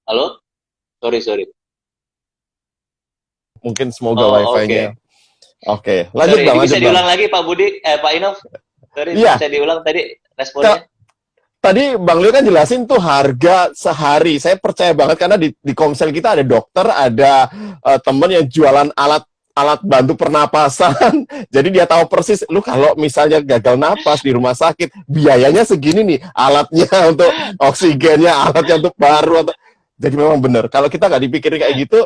Speaker 2: Halo? Sorry, sorry.
Speaker 1: mungkin semoga
Speaker 2: Oh,
Speaker 1: wifi-nya.
Speaker 2: oke.
Speaker 1: Oke, lanjut
Speaker 2: Sorry,
Speaker 1: bang,
Speaker 2: ini bisa
Speaker 1: lanjut bang.
Speaker 2: diulang lagi Pak Budi, Pak Inov. Sorry,
Speaker 1: Iya,
Speaker 2: bisa diulang tadi responnya.
Speaker 1: Kak, tadi Bang Leo kan jelasin tuh harga sehari. Saya percaya banget karena di Komsel kita ada dokter, ada temen yang jualan alat alat bantu pernapasan. Jadi dia tahu persis, lu kalau misalnya gagal napas di rumah sakit, biayanya segini nih, alatnya untuk oksigennya, alatnya untuk baru. Jadi memang benar. Kalau kita nggak dipikirin kayak gitu,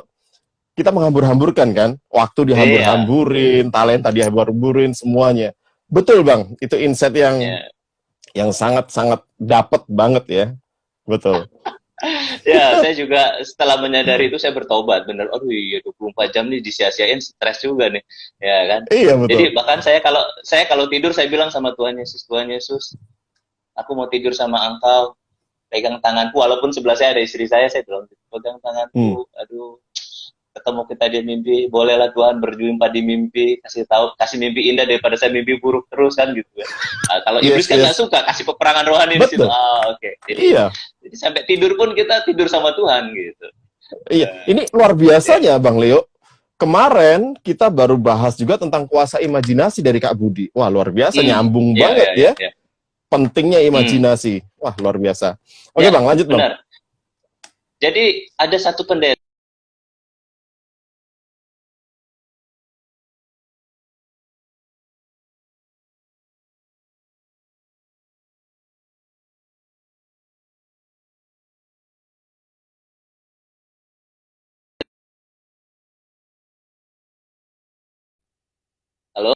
Speaker 1: kita menghambur-hamburkan kan, waktu
Speaker 2: Iya.
Speaker 1: dihambur-hamburin, talenta dihambur-hamburin, semuanya. Betul bang, itu insight
Speaker 2: Ya.
Speaker 1: yang sangat-sangat dapat banget ya. Betul.
Speaker 2: Ya, saya juga setelah menyadari itu saya bertobat, bener. Aduh iya 24 jam nih disia-siain, stres juga nih. Ya kan?
Speaker 1: Iya
Speaker 2: Jadi
Speaker 1: betul.
Speaker 2: bahkan saya kalau tidur saya bilang sama Tuhan Yesus, aku mau tidur sama Engkau, pegang tanganku walaupun sebelah saya ada istri saya bilang pegang
Speaker 1: Hmm.
Speaker 2: tanganku, aduh ketemu kita di mimpi, bolehlah Tuhan berjumpa di mimpi, kasih mimpi indah daripada saya mimpi buruk terus kan gitu ya. Nah, kalau iblis
Speaker 1: Yes,
Speaker 2: kan nggak
Speaker 1: yes.
Speaker 2: suka kasih peperangan rohani di situ.
Speaker 1: Betul.
Speaker 2: Oke.
Speaker 1: Iya.
Speaker 2: Jadi sampai tidur pun kita tidur sama Tuhan gitu.
Speaker 1: Iya. Ini luar
Speaker 2: Ya.
Speaker 1: biasanya Bang Leo. Kemarin kita baru bahas juga tentang kuasa imajinasi dari Kak Budi. Wah, luar biasa, nyambung
Speaker 2: Ya,
Speaker 1: banget
Speaker 2: ya, ya,
Speaker 1: ya.
Speaker 2: ya.
Speaker 1: Pentingnya imajinasi. Wah, luar biasa. Oke,
Speaker 2: Ya,
Speaker 1: Bang, lanjut, Bang.
Speaker 2: benar. Jadi ada satu pendeta. Halo?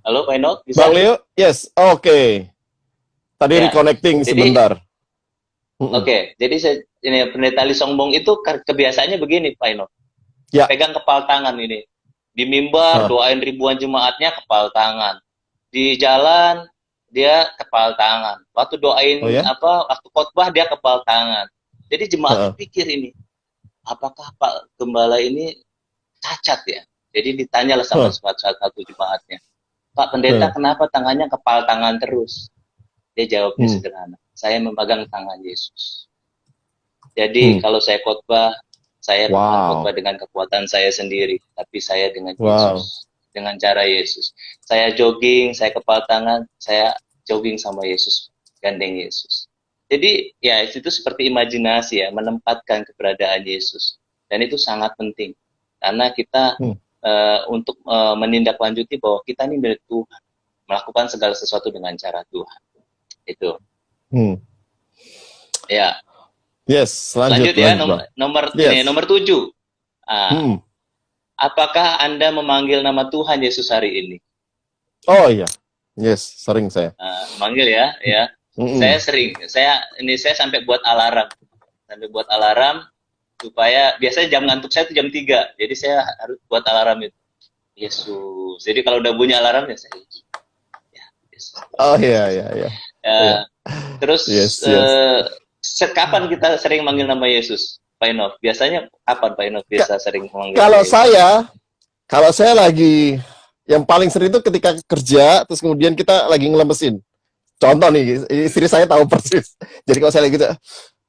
Speaker 2: Halo, Pak Eno,
Speaker 1: Bang
Speaker 2: bisa?
Speaker 1: Leo, yes. Oke. Tadi
Speaker 2: Ya.
Speaker 1: reconnecting
Speaker 2: Jadi
Speaker 1: sebentar. Mm-mm.
Speaker 2: oke, jadi ini pendeta Lee Songbong itu kebiasaannya begini, Pak Eno.
Speaker 1: Ya.
Speaker 2: Pegang kepal tangan ini. Di mimbar
Speaker 1: Hah.
Speaker 2: doain ribuan jemaatnya kepal tangan. Di jalan dia kepal tangan. Waktu doain
Speaker 1: Oh ya?
Speaker 2: waktu khotbah dia kepal tangan. Jadi jemaat
Speaker 1: Hah.
Speaker 2: pikir ini, apakah Pak Gembala ini cacat ya? Jadi ditanyalah sama
Speaker 1: Hah.
Speaker 2: satu jemaatnya. Pak Pendeta, kenapa tangannya kepal tangan terus? Dia jawabnya sederhana, saya memegang tangan Yesus. Jadi kalau saya khotbah, saya bukan khotbah dengan kekuatan saya sendiri, tapi saya dengan Yesus, dengan cara Yesus. Saya jogging, saya kepal tangan, saya jogging sama Yesus, gandeng Yesus. Jadi ya itu seperti imajinasi ya, menempatkan keberadaan Yesus. Dan itu sangat penting, karena kita untuk menindaklanjuti bahwa kita ini milik Tuhan, melakukan segala sesuatu dengan cara Tuhan. Itu. Ya.
Speaker 1: Yes,
Speaker 2: lanjut ya, nomor 7. Apakah Anda memanggil nama Tuhan Yesus hari ini?
Speaker 1: Oh iya, yes, sering saya.
Speaker 2: Manggil ya. Saya sering. Saya sampai buat alarm. Supaya biasanya jam ngantuk saya itu jam 3. Jadi saya harus buat alarm itu. Yesus. Jadi kalau udah bunyi alarmnya saya Yesus.
Speaker 1: Oh iya.
Speaker 2: Terus kapan kita sering manggil nama Yesus, Pak Inov? Biasanya kapan Pak Inov biasa sering manggil?
Speaker 1: Kalau saya lagi yang paling sering itu ketika kerja, terus kemudian kita lagi ngelemesin. Contoh nih, istri saya tahu persis. Jadi kalau saya lagi gitu,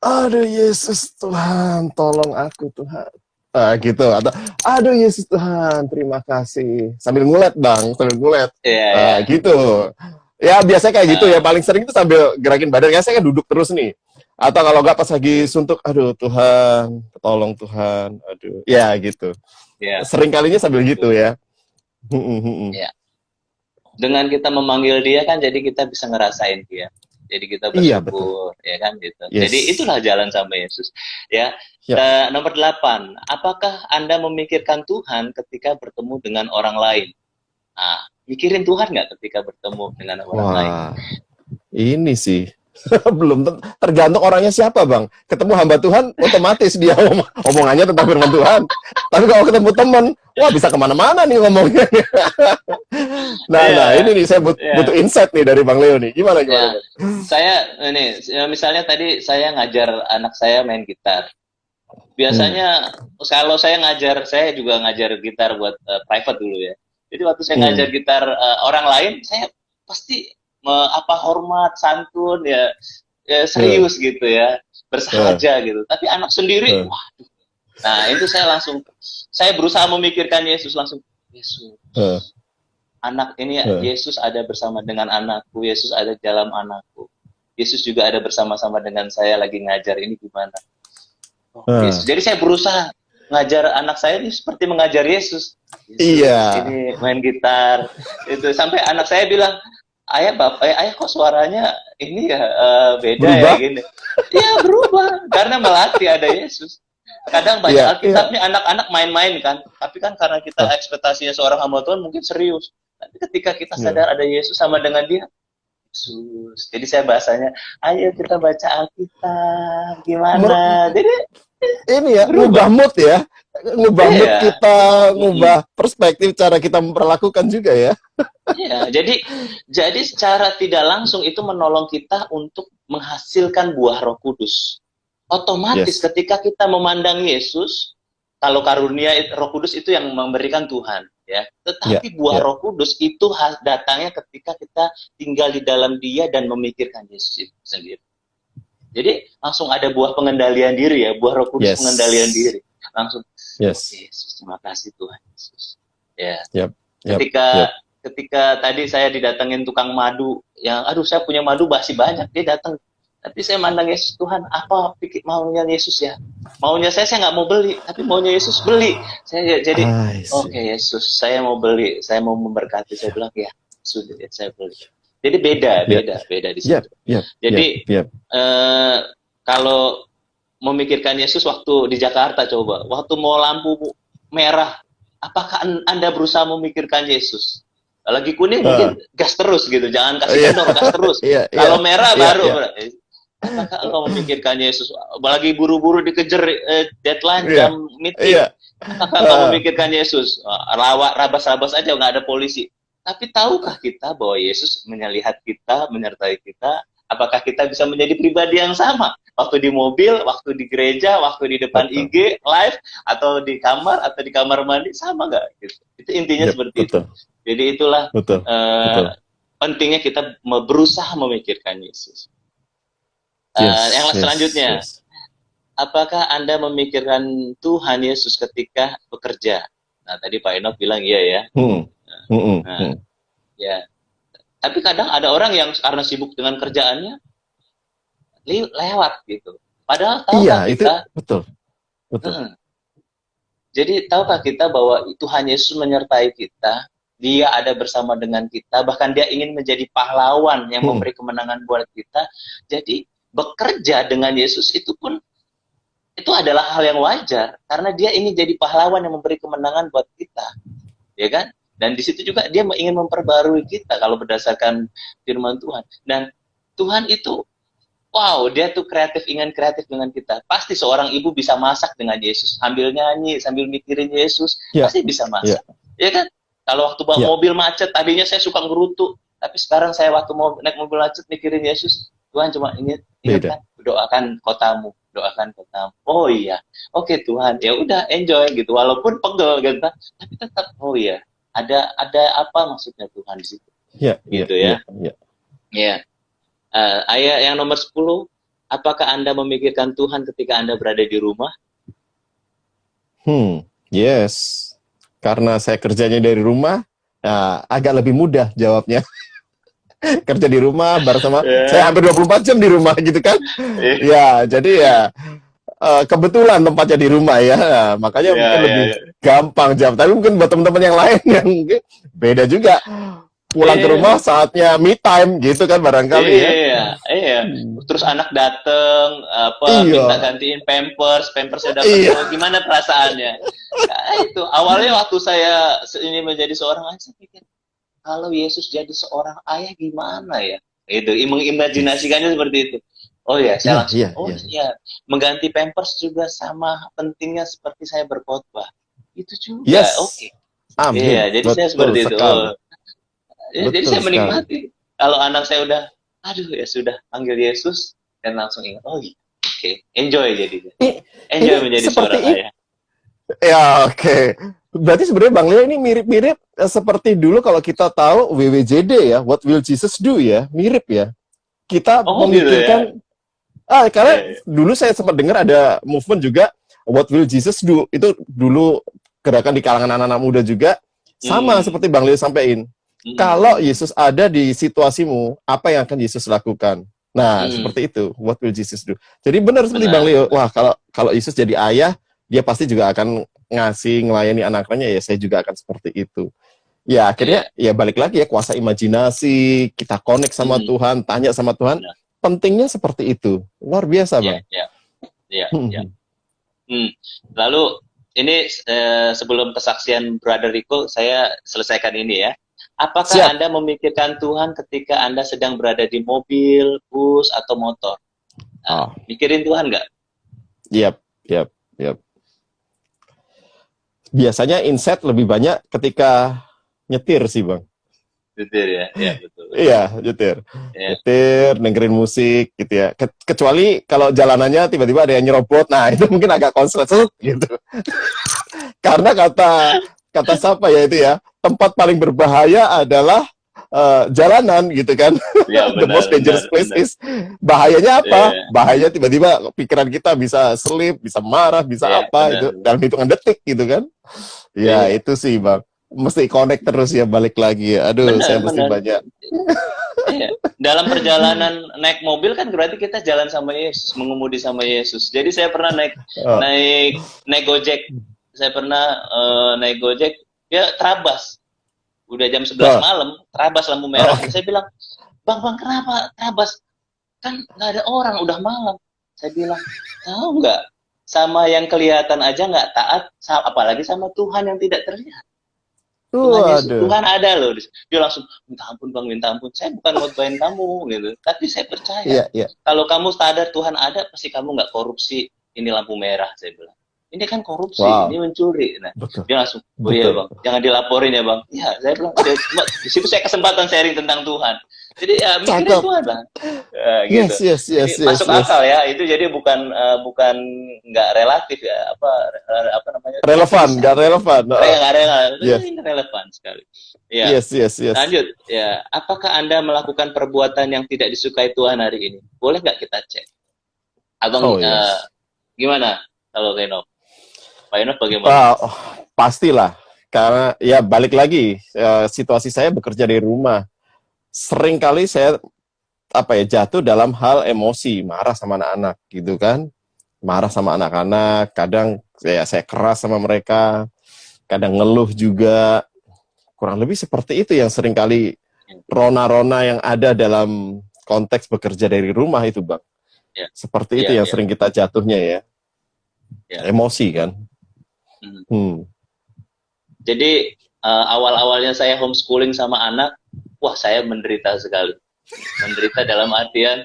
Speaker 1: aduh Yesus Tuhan, tolong aku Tuhan. Gitu. Atau, aduh Yesus Tuhan, terima kasih. Sambil ngulet Bang, gitu. Ya biasanya kayak gitu ya, paling sering itu sambil gerakin badan. Ya saya kan duduk terus nih. Atau kalau nggak pas lagi suntuk, aduh Tuhan, tolong Tuhan, aduh. Ya gitu. Sering kalinya sambil gitu ya.
Speaker 2: Dengan kita memanggil dia kan jadi kita bisa ngerasain dia. Jadi kita bersyukur, ya kan gitu. Jadi itulah jalan sama Yesus. Ya. Nomor 8, apakah Anda memikirkan Tuhan ketika bertemu dengan orang lain? Mikirin Tuhan nggak ketika bertemu dengan orang lain?
Speaker 1: Ini sih belum tergantung orangnya siapa Bang. Ketemu hamba Tuhan otomatis dia omongannya tentang firman Tuhan. Tapi kalau ketemu teman, wah bisa kemana-mana nih ngomongnya. Nah ini nih saya butuh insight nih dari Bang Leo nih. Gimana?
Speaker 2: Saya misalnya tadi saya ngajar anak saya main gitar. Biasanya kalau saya juga ngajar gitar buat private dulu ya. Jadi waktu saya ngajar gitar orang lain, saya pasti hormat, santun ya serius gitu ya, bersahaja gitu. Tapi anak sendiri, waduh. Nah itu saya berusaha memikirkan Yesus langsung. Yesus, anak ini Yesus ada bersama dengan anakku, Yesus ada dalam anakku, Yesus juga ada bersama-sama dengan saya lagi ngajar ini gimana? Yesus. Jadi saya berusaha ngajar anak saya ini seperti mengajar Yesus. Ini main gitar itu sampai anak saya bilang, ayah kok suaranya ini ya beda berubah? Ya gini. Iya berubah karena melatih ada Yesus. Kadang baca Alkitabnya anak-anak main-main kan, tapi kan karena kita ekspektasinya seorang hamba Tuhan mungkin serius. Tapi ketika kita sadar ada Yesus sama dengan dia, Yesus. Jadi saya bahasanya, ayo kita baca Alkitab gimana. Jadi
Speaker 1: ini ya ngubah mood ya, ngubah mood kita, ngubah perspektif cara kita memperlakukan juga ya.
Speaker 2: Iya, jadi secara tidak langsung itu menolong kita untuk menghasilkan buah Roh Kudus. Otomatis ketika kita memandang Yesus, kalau karunia Roh Kudus itu yang memberikan Tuhan, ya. Tetapi buah Roh Kudus itu datangnya ketika kita tinggal di dalam Dia dan memikirkan Yesus itu sendiri. Jadi langsung ada buah pengendalian diri ya, buah Roh Kudus pengendalian diri. Langsung, Yesus, terima kasih Tuhan Yesus. Ya. Ketika tadi saya didatengin tukang madu, yang aduh saya punya madu masih banyak, dia datang. Tapi saya mandang Yesus, Tuhan, apa maunya Yesus ya? Maunya saya nggak mau beli, tapi maunya Yesus beli. Saya jadi, oke, Yesus, saya mau beli, saya mau memberkati. Saya bilang, ya, sudah, saya beli. Jadi beda di situ. Jadi kalau memikirkan Yesus waktu di Jakarta coba, waktu mau lampu merah, apakah Anda berusaha memikirkan Yesus? Lagi kuning mungkin gas terus gitu, jangan kasih kendor, gas terus. Kalau merah baru. Apakah engkau memikirkan Yesus? Lagi buru-buru dikejar deadline jam meeting. Apakah engkau memikirkan Yesus? Rabas-rabas aja nggak ada polisi. Tapi tahukah kita bahwa Yesus melihat kita, menyertai kita? Apakah kita bisa menjadi pribadi yang sama? Waktu di mobil, waktu di gereja, waktu di depan IG, live, atau di kamar mandi, sama nggak? Gitu. Itu intinya seperti itu. Jadi itulah
Speaker 1: Betul, betul.
Speaker 2: pentingnya kita berusaha memikirkan Yesus. Yang
Speaker 1: Yes, yes,
Speaker 2: selanjutnya,
Speaker 1: yes.
Speaker 2: apakah Anda memikirkan Tuhan Yesus ketika bekerja? Nah, tadi Pak Enoch bilang iya ya.
Speaker 1: Hmm, hmm, hmm,
Speaker 2: Nah,
Speaker 1: hmm.
Speaker 2: ya. Tapi kadang ada orang yang karena sibuk dengan kerjaannya lewat gitu. Padahal
Speaker 1: Iya,
Speaker 2: tahukah
Speaker 1: itu
Speaker 2: kita,
Speaker 1: betul, betul.
Speaker 2: hmm, jadi tahukah kita bahwa Tuhan Yesus menyertai kita, Dia ada bersama dengan kita, bahkan Dia ingin menjadi pahlawan yang
Speaker 1: Hmm,
Speaker 2: memberi kemenangan buat kita. Jadi bekerja dengan Yesus itu pun itu adalah hal yang wajar karena Dia ingin jadi pahlawan yang memberi kemenangan buat kita, ya kan? Dan di situ juga Dia ingin memperbarui kita kalau berdasarkan firman Tuhan. Dan Tuhan itu wow, dia tuh ingin kreatif dengan kita. Pasti seorang ibu bisa masak dengan Yesus. Sambil nyanyi, sambil mikirin Yesus,
Speaker 1: ya,
Speaker 2: pasti bisa
Speaker 1: ya,
Speaker 2: masak. Ya kan? Kalau waktu bawa
Speaker 1: ya,
Speaker 2: mobil macet, tadinya saya suka ngerutu. Tapi sekarang saya waktu mau naik mobil macet mikirin Yesus, Tuhan cuma ingat
Speaker 1: beda.
Speaker 2: kan, doakan kotamu, doakan kotamu. Oh iya, oke Tuhan, ya udah enjoy gitu. Walaupun pegel gitu, tapi tetap oh iya, ada apa maksudnya Tuhan di situ,
Speaker 1: Ya, ya,
Speaker 2: gitu
Speaker 1: ya,
Speaker 2: ya.
Speaker 1: ya.
Speaker 2: Ya. Ayat yang nomor 10, apakah Anda memikirkan Tuhan ketika Anda berada di rumah?
Speaker 1: Yes. Karena saya kerjanya dari rumah, ya, agak lebih mudah jawabnya. Kerja di rumah bersama saya
Speaker 2: Ya,
Speaker 1: hampir 24 jam di rumah gitu kan.
Speaker 2: eh,
Speaker 1: Ya, jadi ya kebetulan tempatnya di rumah ya. Nah, makanya
Speaker 2: ya,
Speaker 1: mungkin
Speaker 2: ya,
Speaker 1: lebih
Speaker 2: ya.
Speaker 1: gampang jawab. Tapi mungkin buat teman-teman yang lain yang mungkin beda juga. Pulang ke rumah
Speaker 2: Iya,
Speaker 1: saatnya me time gitu kan barangkali ya.
Speaker 2: iya, iya. Terus anak dateng, apa, minta
Speaker 1: Iya,
Speaker 2: gantiin pampersnya udah
Speaker 1: iya,
Speaker 2: penuh, gimana perasaannya? Ya, itu awalnya waktu saya ini menjadi seorang ayah, saya pikir kalau Yesus jadi seorang ayah gimana ya? Itu
Speaker 1: yes,
Speaker 2: mengimajinasikannya seperti itu. Oh ya,
Speaker 1: iya,
Speaker 2: saya langsung,
Speaker 1: iya,
Speaker 2: oh
Speaker 1: iya.
Speaker 2: ya, mengganti pampers juga sama pentingnya seperti saya berkhotbah. Itu juga,
Speaker 1: Yes,
Speaker 2: oke.
Speaker 1: amin,
Speaker 2: Iya, jadi saya
Speaker 1: betul
Speaker 2: seperti itu. Oh,
Speaker 1: sekali,
Speaker 2: ya, jadi
Speaker 1: betul
Speaker 2: saya
Speaker 1: sekali.
Speaker 2: menikmati. Kalau anak saya udah, aduh ya sudah panggil Yesus dan langsung ingat, oh iya, oke, enjoy jadinya,
Speaker 1: Ini,
Speaker 2: enjoy
Speaker 1: ini
Speaker 2: menjadi
Speaker 1: seperti
Speaker 2: seorang
Speaker 1: ini.
Speaker 2: ayah.
Speaker 1: Ya, oke. Berarti sebenarnya Bang Leo ini mirip-mirip seperti dulu kalau kita tahu WWJD ya, What Will Jesus Do ya, mirip ya. Kita
Speaker 2: Oh gitu ya,
Speaker 1: memikirkan, karena
Speaker 2: ya,
Speaker 1: dulu saya sempat dengar ada movement juga, What Will Jesus Do, itu dulu gerakan di kalangan anak-anak muda juga, sama
Speaker 2: hmm,
Speaker 1: seperti Bang Leo sampaikan. Kalau
Speaker 2: hmm,
Speaker 1: Yesus ada di situasimu, apa yang akan Yesus lakukan? Nah,
Speaker 2: hmm,
Speaker 1: seperti itu. What will Jesus do? Jadi benar seperti Bang
Speaker 2: benar,
Speaker 1: Leo.
Speaker 2: benar,
Speaker 1: Wah, kalau kalau Yesus jadi ayah, dia pasti juga akan ngasih ngelayani anak-anaknya, ya saya juga akan seperti itu. Ya akhirnya
Speaker 2: iya,
Speaker 1: ya balik lagi ya, kuasa imajinasi, kita connect sama
Speaker 2: hmm,
Speaker 1: Tuhan, tanya sama Tuhan,
Speaker 2: benar,
Speaker 1: pentingnya seperti itu. Luar biasa,
Speaker 2: iya,
Speaker 1: Bang.
Speaker 2: iya, iya, iya. Hmm. Lalu ini sebelum kesaksian Brother Rico, saya selesaikan ini ya. Apakah
Speaker 1: Siap.
Speaker 2: Anda memikirkan Tuhan ketika Anda sedang berada di mobil, bus, atau motor? Nah,
Speaker 1: Ah,
Speaker 2: mikirin Tuhan nggak?
Speaker 1: yap, yap, yap. Biasanya insight lebih banyak ketika nyetir sih, Bang.
Speaker 2: Betul ya, ya betul, betul.
Speaker 1: Iya, nyetir.
Speaker 2: Ya,
Speaker 1: Nyetir, dengerin musik gitu ya. Kecuali kalau jalanannya tiba-tiba ada yang nyerobot, nah itu mungkin agak konslet gitu. Karena kata kata siapa ya itu ya, tempat paling berbahaya adalah jalanan gitu kan.
Speaker 2: ya
Speaker 1: The
Speaker 2: benar,
Speaker 1: most
Speaker 2: benar,
Speaker 1: dangerous place
Speaker 2: benar.
Speaker 1: is, bahayanya apa?
Speaker 2: Ya,
Speaker 1: Bahaya tiba-tiba pikiran kita bisa selip, bisa marah, bisa
Speaker 2: ya
Speaker 1: apa
Speaker 2: benar,
Speaker 1: itu
Speaker 2: benar.
Speaker 1: dalam hitungan detik gitu kan. Ya
Speaker 2: Iya,
Speaker 1: itu sih Bang. Mesti connect terus ya, balik lagi ya. Aduh,
Speaker 2: benar,
Speaker 1: saya mesti
Speaker 2: benar.
Speaker 1: banyak.
Speaker 2: Iya. Dalam perjalanan naik mobil kan berarti kita jalan sama Yesus, mengemudi sama Yesus. Jadi saya pernah naik
Speaker 1: Oh,
Speaker 2: naik naik Gojek. Saya pernah naik Gojek, ya terabas. Udah jam 11
Speaker 1: oh,
Speaker 2: malam, terabas lampu
Speaker 1: oh,
Speaker 2: merah. Saya bilang, "Bang, kenapa terabas? Kan nggak ada orang, udah malam." Saya bilang, "Tahu nggak? Sama yang kelihatan aja nggak taat, apalagi sama Tuhan yang tidak terlihat." Tuhan Yesus,
Speaker 1: waduh.
Speaker 2: Tuhan ada loh. Dia langsung minta ampun bang, minta ampun. Saya bukan ngotbahin kamu gitu, tapi saya percaya
Speaker 1: Iya, iya,
Speaker 2: kalau kamu sadar Tuhan ada, pasti kamu nggak korupsi. Ini lampu merah, saya bilang. Ini kan korupsi, ini
Speaker 1: wow,
Speaker 2: mencuri. Nah,
Speaker 1: betul,
Speaker 2: dia langsung, oh iya
Speaker 1: betul.
Speaker 2: bang, jangan dilaporin ya bang. Iya, saya bilang, di situ saya kesempatan sharing tentang Tuhan. Jadi ya mikirin
Speaker 1: Cakep.
Speaker 2: Tuhan lah. Gitu.
Speaker 1: Yes, yes,
Speaker 2: Jadi
Speaker 1: yes, yes,
Speaker 2: masuk
Speaker 1: yes.
Speaker 2: akal ya. Itu jadi bukan nggak relatif ya. Apa namanya? Ya
Speaker 1: Relevan,
Speaker 2: bisa.
Speaker 1: nggak relevan.
Speaker 2: Nggak relevan.
Speaker 1: Yes,
Speaker 2: Ini relevan sekali. Ya.
Speaker 1: yes, yes, yes.
Speaker 2: Lanjut. Ya. Apakah Anda melakukan perbuatan yang tidak disukai Tuhan hari ini? Boleh nggak kita cek? Abang
Speaker 1: Oh yes.
Speaker 2: gimana kalau Reno? Pak Eno bagaimana?
Speaker 1: Pastilah. Karena ya balik lagi, situasi saya bekerja dari rumah. Sering kali saya jatuh dalam hal emosi, marah sama anak-anak gitu kan. Marah sama anak-anak, kadang saya keras sama mereka, kadang ngeluh juga. Kurang lebih seperti itu yang sering kali rona-rona yang ada dalam konteks bekerja dari rumah itu, Bang.
Speaker 2: Ya.
Speaker 1: Seperti itu yang sering kita jatuhnya ya. Emosi kan.
Speaker 2: Jadi awal-awalnya saya homeschooling sama anak, wah saya menderita sekali. Menderita dalam artian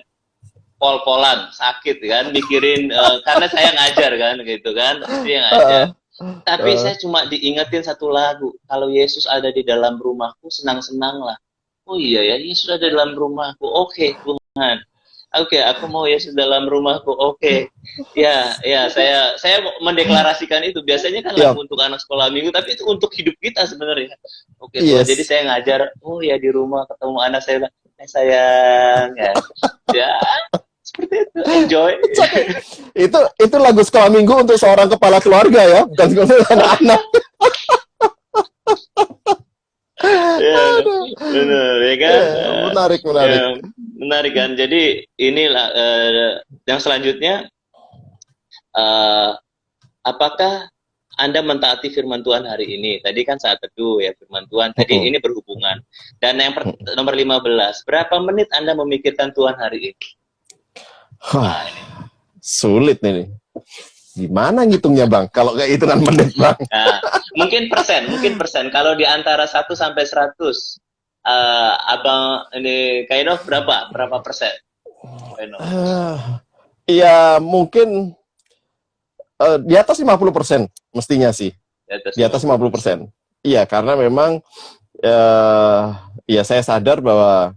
Speaker 2: pol-polan, sakit kan, mikirin karena saya ngajar kan, gitu kan, dia ngajar. Tapi saya cuma diingetin satu lagu, kalau Yesus ada di dalam rumahku, senang-senanglah. Oh iya ya, Yesus ada di dalam rumahku, oke Tuhan. Oke, aku mau Yesus dalam rumahku. Oke. Ya, saya mendeklarasikan itu. Biasanya kan lagu untuk anak sekolah minggu, tapi itu untuk hidup kita sebenarnya. Oke, Tuhan. Jadi saya ngajar, oh ya di rumah ketemu anak saya, sayang ya. Ya, seperti itu. Enjoy.
Speaker 1: Itu lagu sekolah minggu untuk seorang kepala keluarga ya, bukan untuk anak-anak.
Speaker 2: Ya, benar, ya kan?
Speaker 1: Menarik
Speaker 2: kan. Jadi inilah yang selanjutnya, apakah Anda mentaati firman Tuhan hari ini? Tadi kan saat teduh ya firman Tuhan. Tadi ini berhubungan. Dan yang nomor 15, berapa menit Anda memikirkan Tuhan hari ini?
Speaker 1: Sulit nih. Gimana ngitungnya Bang? Kalau kayak hitungan menit Bang.
Speaker 2: Nah, mungkin persen. Kalau di antara 1 sampai 100, Abang ini Kaino berapa persen?
Speaker 1: Ya mungkin di atas 50% mestinya sih. Di atas 50%. Iya, karena memang ya saya sadar bahwa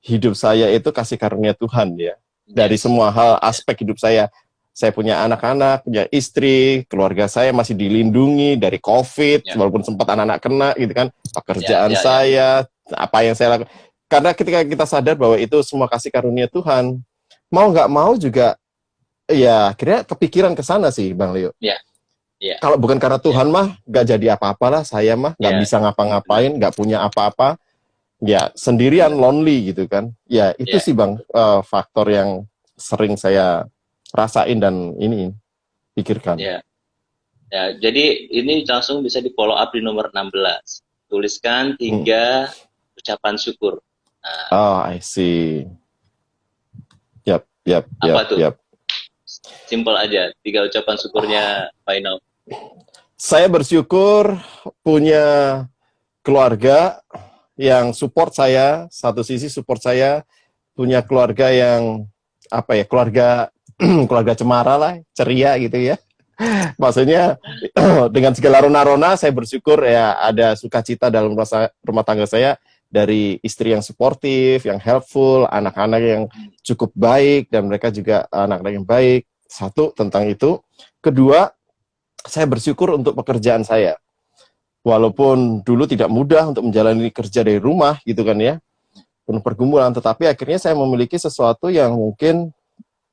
Speaker 1: hidup saya itu kasih karunia Tuhan ya. Dari semua hal aspek hidup saya. Saya punya anak-anak, punya istri, keluarga saya masih dilindungi dari COVID, walaupun sempat anak-anak kena gitu kan. Pekerjaan saya, apa yang saya lakukan. Karena ketika kita sadar bahwa itu semua kasih karunia Tuhan, mau nggak mau juga, ya akhirnya kepikiran ke sana sih Bang Leo. Kalau bukan karena Tuhan mah, nggak jadi apa-apalah saya mah, nggak bisa ngapa-ngapain, nggak punya apa-apa. Ya sendirian, lonely gitu kan. Ya itu sih Bang, faktor yang sering saya rasain dan ini pikirkan.
Speaker 2: Ya, jadi ini langsung bisa di follow up di nomor 16. Tuliskan 3 ucapan syukur.
Speaker 1: I see. Yap.
Speaker 2: Apa tuh? Simple aja, 3 ucapan syukurnya final.
Speaker 1: Saya bersyukur punya keluarga yang support saya, satu sisi support saya, punya keluarga yang keluarga cemara lah, ceria gitu ya. Maksudnya dengan segala rona-rona saya bersyukur ya ada sukacita dalam rumah tangga saya dari istri yang suportif, yang helpful, anak-anak yang cukup baik dan mereka juga anak-anak yang baik. Satu tentang itu. Kedua, saya bersyukur untuk pekerjaan saya. Walaupun dulu tidak mudah untuk menjalani kerja dari rumah gitu kan ya. Penuh pergumulan, tetapi akhirnya saya memiliki sesuatu yang mungkin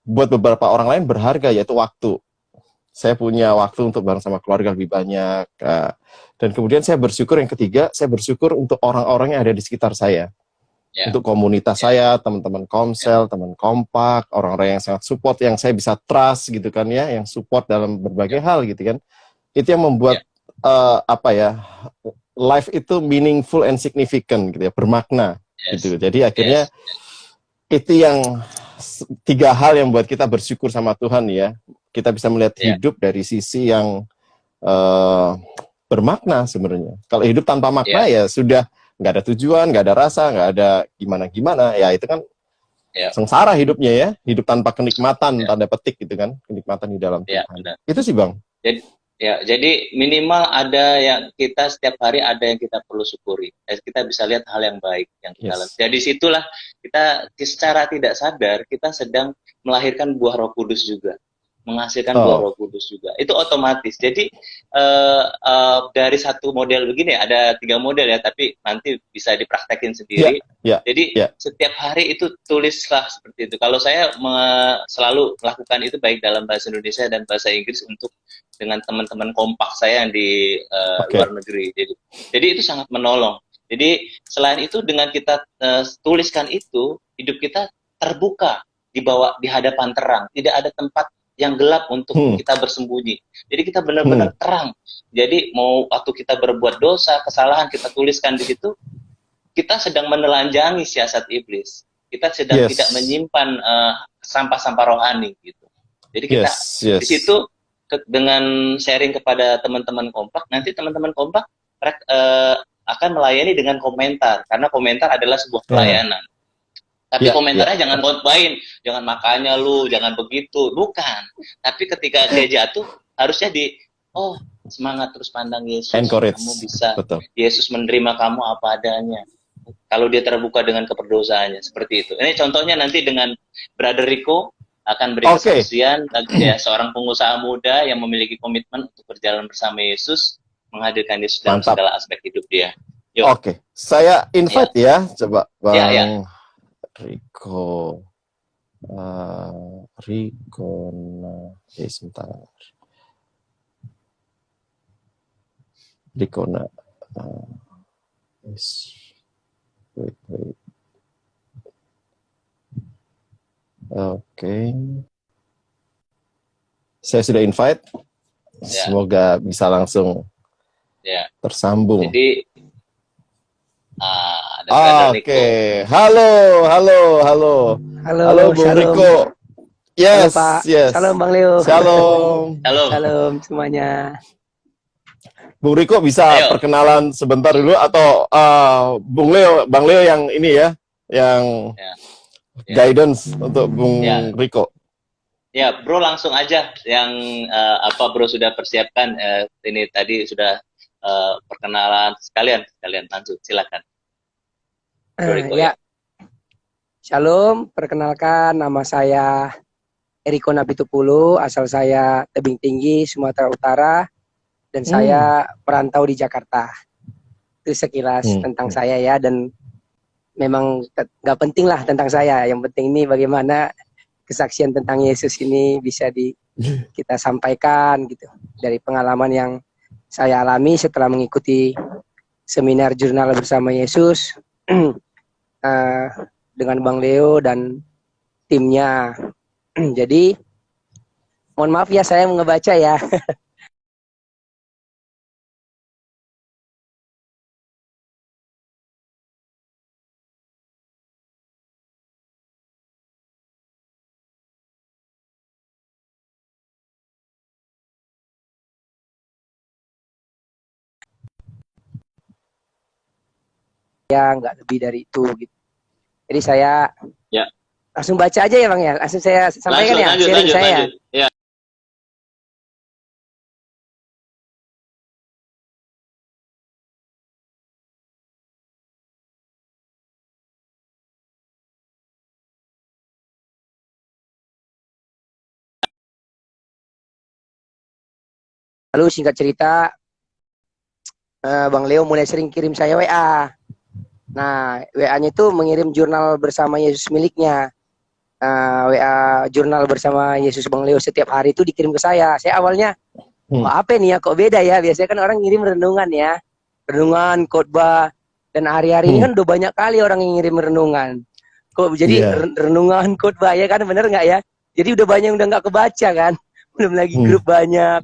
Speaker 1: buat beberapa orang lain berharga, yaitu waktu. Saya punya waktu untuk bareng sama keluarga lebih banyak. Dan kemudian saya bersyukur yang ketiga, saya bersyukur untuk orang-orang yang ada di sekitar saya. Untuk komunitas saya, teman-teman komsel, teman kompak, orang-orang yang sangat support, yang saya bisa trust gitu kan ya, yang support dalam berbagai hal gitu kan. Itu yang membuat life itu meaningful and significant gitu ya, bermakna gitu. Jadi akhirnya itu yang 3 hal yang buat kita bersyukur sama Tuhan ya. Kita bisa melihat hidup dari sisi yang bermakna sebenarnya. Kalau hidup tanpa makna ya sudah nggak ada tujuan, nggak ada rasa, nggak ada gimana-gimana. Ya itu kan sengsara hidupnya ya. Hidup tanpa kenikmatan, tanda petik gitu kan. Kenikmatan di dalam Tuhan. Itu sih Bang.
Speaker 2: Ya, jadi minimal ada yang kita setiap hari ada yang kita perlu syukuri. Kita bisa lihat hal yang baik yang kita lakukan.
Speaker 1: Yes.
Speaker 2: Jadi situlah kita secara tidak sadar kita sedang melahirkan buah Roh Kudus juga, menghasilkan buah
Speaker 1: Oh,
Speaker 2: Roh Kudus juga. Itu otomatis. Jadi dari satu model begini ada 3 model ya, tapi nanti bisa dipraktekin
Speaker 1: ya,
Speaker 2: sendiri.
Speaker 1: ya,
Speaker 2: Jadi
Speaker 1: ya.
Speaker 2: setiap hari itu tulislah seperti itu. Kalau saya selalu melakukan itu baik dalam bahasa Indonesia dan bahasa Inggris untuk dengan teman-teman kompak saya yang di luar
Speaker 1: Oke.
Speaker 2: negeri. Jadi itu sangat menolong. Jadi selain itu dengan kita tuliskan itu, hidup kita terbuka di hadapan terang. Tidak ada tempat yang gelap untuk
Speaker 1: Hmm,
Speaker 2: kita bersembunyi. Jadi kita
Speaker 1: hmm.
Speaker 2: benar-benar terang. Jadi mau waktu kita berbuat dosa, kesalahan kita tuliskan di situ, kita sedang menelanjangi siasat iblis. Kita sedang tidak
Speaker 1: Yes,
Speaker 2: menyimpan sampah-sampah rohani gitu. Jadi kita
Speaker 1: yes,
Speaker 2: di
Speaker 1: yes.
Speaker 2: situ dengan sharing kepada teman-teman kompak, nanti teman-teman kompak akan melayani dengan komentar karena komentar adalah sebuah
Speaker 1: Nah,
Speaker 2: pelayanan. Tapi
Speaker 1: ya, ya.
Speaker 2: komentarnya jangan khotbahin, jangan makanya lu, jangan begitu, bukan. Tapi ketika dia jatuh, harusnya oh semangat terus pandang Yesus, kamu
Speaker 1: Encourage.
Speaker 2: bisa,
Speaker 1: Betul.
Speaker 2: Yesus menerima kamu apa adanya. Kalau dia terbuka dengan keperdosaannya, seperti itu. Ini contohnya nanti dengan Brother Rico akan beri
Speaker 1: Oke,
Speaker 2: kesaksian, ya seorang pengusaha muda yang memiliki komitmen untuk berjalan bersama Yesus, menghadirkan Yesus dalam
Speaker 1: mantap.
Speaker 2: segala aspek hidup dia. Yuk,
Speaker 1: Oke, saya
Speaker 2: ya,
Speaker 1: invite ya, coba
Speaker 2: ya, ya.
Speaker 1: Bang Riko. Riko, sebentar. Riko, wait, wait. Oke, saya sudah invite.
Speaker 2: Ya,
Speaker 1: Semoga bisa langsung
Speaker 2: ya.
Speaker 1: tersambung.
Speaker 2: Jadi ada Brother Rico.
Speaker 1: Oke, halo, halo, halo.
Speaker 3: Halo,
Speaker 1: Halo Bung
Speaker 3: shalom.
Speaker 1: Riko.
Speaker 3: Halo
Speaker 1: Yes,
Speaker 3: Pak.
Speaker 1: yes.
Speaker 3: Salam Bang Leo.
Speaker 1: Shalom.
Speaker 2: Halo.
Speaker 3: Shalom semuanya.
Speaker 1: Bung Riko bisa
Speaker 2: Ayo.
Speaker 1: perkenalan sebentar dulu atau Bang Leo yang ini ya, yang
Speaker 2: Ya.
Speaker 1: guidance untuk Bung
Speaker 2: Ya.
Speaker 1: Riko.
Speaker 2: Ya, Bro langsung aja yang apa Bro sudah persiapkan ini tadi sudah perkenalan sekalian lanjut silakan. Bro Riko,
Speaker 3: Ya. Shalom, perkenalkan nama saya Eriko Nabitupulu, asal saya Tebing Tinggi, Sumatera Utara, dan saya perantau di Jakarta. Itu sekilas tentang saya ya, dan memang nggak penting lah tentang saya. Yang penting ini bagaimana kesaksian tentang Yesus ini bisa kita sampaikan gitu dari pengalaman yang saya alami setelah mengikuti seminar jurnal bersama Yesus dengan Bang Leo dan timnya. Jadi mohon maaf ya saya ngebaca ya. Ya nggak lebih dari itu gitu. Jadi saya langsung baca aja ya Bang ya. Langsung saya sampaikan sharing saya.
Speaker 2: Ya.
Speaker 3: Lalu singkat cerita Bang Leo mulai sering kirim saya WA. Nah, WA-nya itu mengirim jurnal bersama Yesus miliknya. WA jurnal bersama Yesus Bang Leo setiap hari itu dikirim ke saya. Saya awalnya, apa nih ya, kok beda ya? Biasanya kan orang ngirim renungan ya. Renungan, khotbah. Dan hari-hari ini kan udah banyak kali orang yang ngirim renungan. Kok jadi renungan, khotbah ya kan, bener nggak ya? Jadi udah banyak yang udah nggak kebaca kan. Belum lagi grup banyak.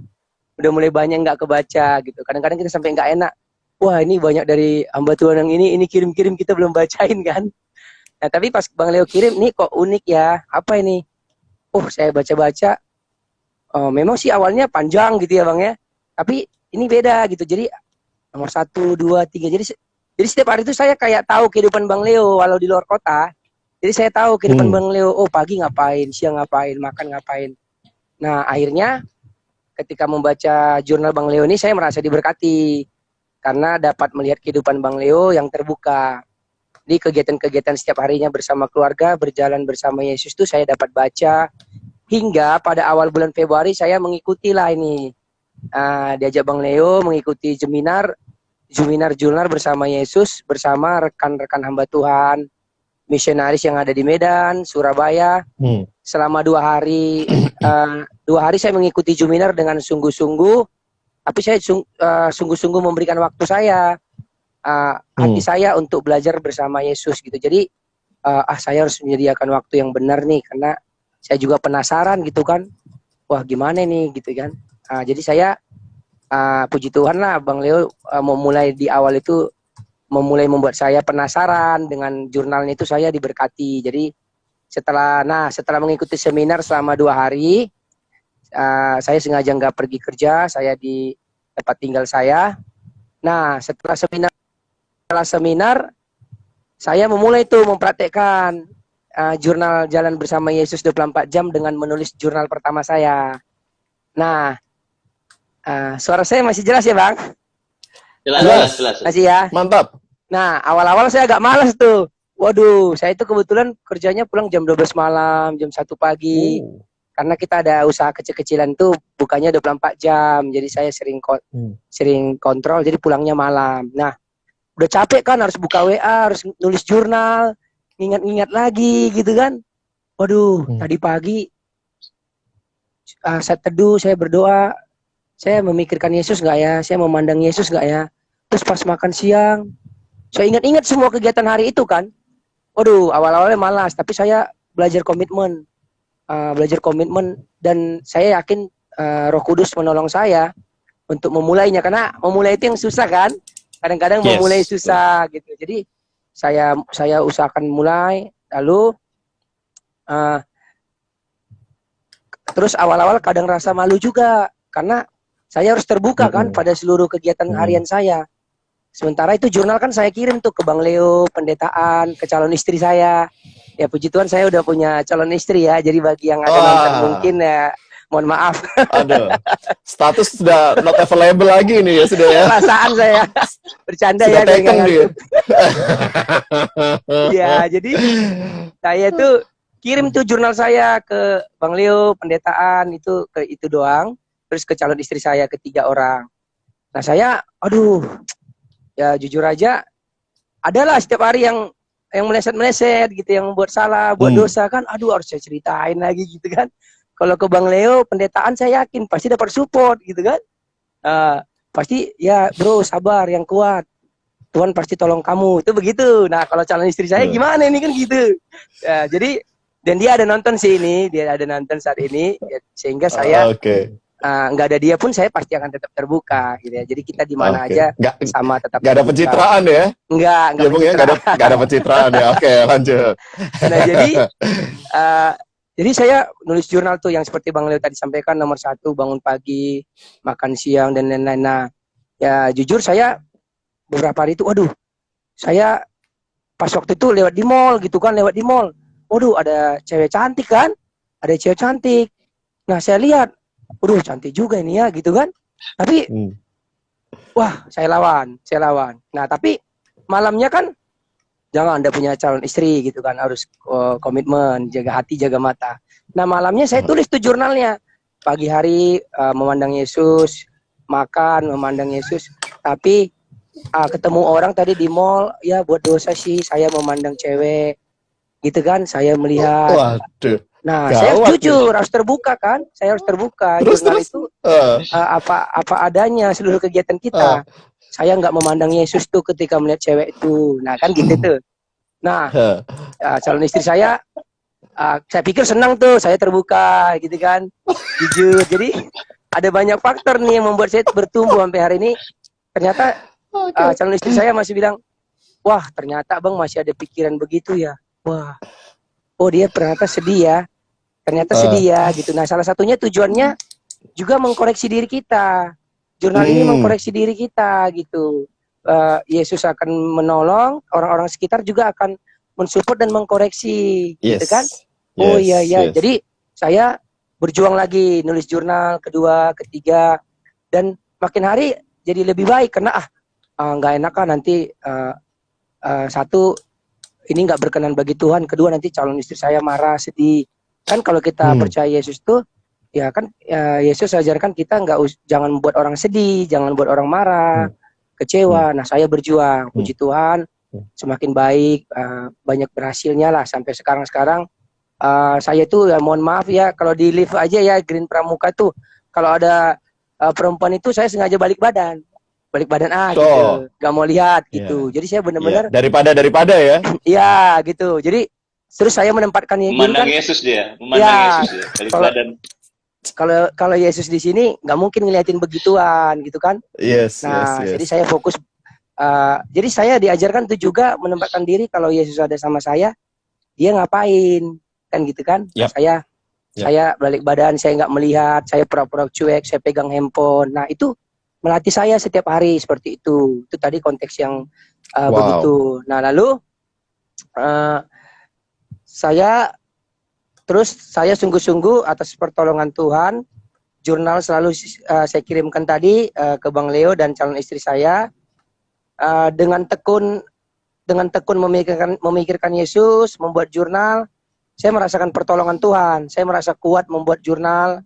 Speaker 3: Udah mulai banyak nggak kebaca gitu. Kadang-kadang kita sampai nggak enak. Wah ini banyak dari hamba Tuhan yang ini kirim-kirim kita belum bacain kan. Nah tapi pas Bang Leo kirim, nih kok unik ya, apa ini? Saya baca-baca, memang sih awalnya panjang gitu ya Bang ya. Tapi ini beda gitu, jadi nomor 1, 2, 3. Jadi setiap hari itu saya kayak tahu kehidupan Bang Leo walau di luar kota. Jadi saya tahu kehidupan Bang Leo, pagi ngapain, siang ngapain, makan ngapain. Nah akhirnya ketika membaca jurnal Bang Leo ini saya merasa diberkati karena dapat melihat kehidupan Bang Leo yang terbuka. Di kegiatan-kegiatan setiap harinya bersama keluarga, berjalan bersama Yesus itu saya dapat baca, hingga pada awal bulan Februari saya mengikuti lah ini. Diajak Bang Leo mengikuti seminar jurnal bersama Yesus, bersama rekan-rekan hamba Tuhan, misionaris yang ada di Medan, Surabaya. Selama 2 hari, 2 hari saya mengikuti seminar dengan sungguh-sungguh, tapi saya sungguh-sungguh memberikan waktu saya, hati saya untuk belajar bersama Yesus gitu. Jadi saya harus menyediakan waktu yang benar nih, karena saya juga penasaran gitu kan, wah gimana nih gitu kan. Jadi saya puji Tuhan lah Bang Leo memulai di awal itu memulai membuat saya penasaran dengan jurnalnya itu, saya diberkati. Jadi setelah mengikuti seminar selama 2 hari, saya sengaja nggak pergi kerja, saya di tempat tinggal saya. Nah setelah seminar saya memulai tuh mempraktekkan jurnal jalan bersama Yesus 24 jam dengan menulis jurnal pertama saya. Nah, suara saya masih jelas ya Bang?
Speaker 2: Jelas.
Speaker 3: Masih ya?
Speaker 1: Mantap.
Speaker 3: Nah, awal-awal saya agak malas tuh. Waduh, saya itu kebetulan kerjanya pulang jam 12 malam, jam 1 pagi. Karena kita ada usaha kecil-kecilan tuh, bukanya 24 jam. Jadi saya sering kontrol, jadi pulangnya malam. Nah, udah capek kan, harus buka WA, harus nulis jurnal, ingat-ingat lagi gitu kan. Waduh, tadi pagi saya teduh, saya berdoa, saya memikirkan Yesus nggak ya, saya memandang Yesus nggak ya. Terus pas makan siang, saya ingat-ingat semua kegiatan hari itu kan. Waduh, awal-awalnya malas, tapi saya belajar komitmen, dan saya yakin Roh Kudus menolong saya untuk memulainya, karena memulai itu yang susah kan. Kadang-kadang memulai susah gitu. Jadi saya usahakan mulai, lalu terus awal-awal kadang rasa malu juga karena saya harus terbuka kan pada seluruh kegiatan harian saya. Sementara itu jurnal kan saya kirim tuh ke Bang Leo, pendetaan, ke calon istri saya. Ya puji Tuhan saya udah punya calon istri ya. Jadi bagi yang ada nonton mungkin ya mohon maaf.
Speaker 1: Aduh, status sudah not available lagi nih ya sudah ya.
Speaker 3: Perasaan saya bercanda
Speaker 1: sudah
Speaker 3: ya.
Speaker 1: taken dia.
Speaker 3: Ya, jadi saya tuh kirim tuh jurnal saya ke Bang Leo, pendetaan itu doang. Terus ke calon istri saya, ke 3 orang. Nah saya, aduh, ya jujur aja, adalah setiap hari yang meleset-meleset gitu, yang buat salah, buat dosa kan, aduh harus saya ceritain lagi gitu kan. Kalau ke Bang Leo, pendetaan saya yakin pasti dapat support gitu kan. Pasti ya bro sabar, yang kuat. Tuhan pasti tolong kamu, itu begitu. Nah kalau calon istri saya gimana ini kan gitu. Jadi, dan dia ada nonton sih ini, dia ada nonton saat ini, ya, sehingga saya nggak ada dia pun saya pasti akan tetap terbuka gitu ya. Jadi kita di mana aja sama tetap
Speaker 1: nggak ada pencitraan ya?
Speaker 3: Nggak
Speaker 1: ada pencitraan ya. Oke, lanjut.
Speaker 3: Nah jadi saya nulis jurnal tuh yang seperti Bang Leo tadi sampaikan, nomor 1 bangun pagi, makan siang dan lain-lain. Nah ya jujur saya beberapa hari itu, waduh, saya pas waktu itu lewat di mall gitu kan, waduh ada cewek cantik kan, Nah saya lihat, waduh cantik juga ini ya gitu kan. Tapi wah saya lawan. Nah tapi malamnya kan jangan Anda punya calon istri gitu kan, harus komitmen, jaga hati, jaga mata. Nah malamnya saya tulis tuh jurnalnya. Pagi hari memandang Yesus, makan memandang Yesus. Tapi ketemu orang tadi di mall, ya buat dosa sih saya memandang cewek gitu kan, saya melihat.
Speaker 1: Waduh.
Speaker 3: Nah, saya jujur harus terbuka kan, saya harus terbuka. Jurnal itu apa adanya seluruh kegiatan kita. Saya nggak memandang Yesus tuh ketika melihat cewek itu. Nah kan gitu tuh. Nah calon istri saya pikir senang tuh saya terbuka gitu kan, jujur. Jadi ada banyak faktor nih yang membuat saya bertumbuh sampai hari ini. Ternyata calon istri saya masih bilang, wah ternyata Bang masih ada pikiran begitu ya. Wah, oh dia ternyata sedih ya. Gitu. Nah salah satunya tujuannya juga mengkoreksi diri kita. Jurnal ini mengkoreksi diri kita gitu. Yesus akan menolong, orang-orang sekitar juga akan mensupport dan mengkoreksi, gitu kan? Oh iya. Jadi saya berjuang lagi, nulis jurnal kedua, ketiga, dan makin hari jadi lebih baik karena nggak enak kan nanti satu ini nggak berkenan bagi Tuhan, kedua nanti calon istri saya marah, sedih. Kan kalau kita percaya Yesus tuh, ya kan Yesus ajarkan kita jangan buat orang sedih, jangan buat orang marah, kecewa. Nah saya berjuang, puji Tuhan, semakin baik, banyak berhasilnya lah sampai sekarang. Saya tuh ya mohon maaf ya kalau di lift aja ya Green Pramuka tuh kalau ada perempuan itu saya sengaja balik badan gitu, gak mau lihat gitu. Jadi saya benar-benar
Speaker 1: daripada ya.
Speaker 3: Iya gitu. Jadi terus saya menempatkan
Speaker 2: memandang Yesus dia, Yesus dia, balik badan.
Speaker 3: Kalau Yesus di sini nggak mungkin ngeliatin begituan gitu kan.
Speaker 1: Yes.
Speaker 3: Jadi saya fokus. Jadi saya diajarkan tuh juga menempatkan diri kalau Yesus ada sama saya, dia ngapain kan gitu kan.
Speaker 1: Yep.
Speaker 3: Saya balik badan, saya nggak melihat, saya pura-pura cuek, saya pegang handphone. Nah itu melatih saya setiap hari seperti itu. Itu tadi konteks yang begitu. Nah lalu saya sungguh-sungguh atas pertolongan Tuhan, jurnal selalu saya kirimkan tadi ke Bang Leo dan calon istri saya dengan tekun memikirkan Yesus, membuat jurnal. Saya merasakan pertolongan Tuhan. Saya merasa kuat membuat jurnal,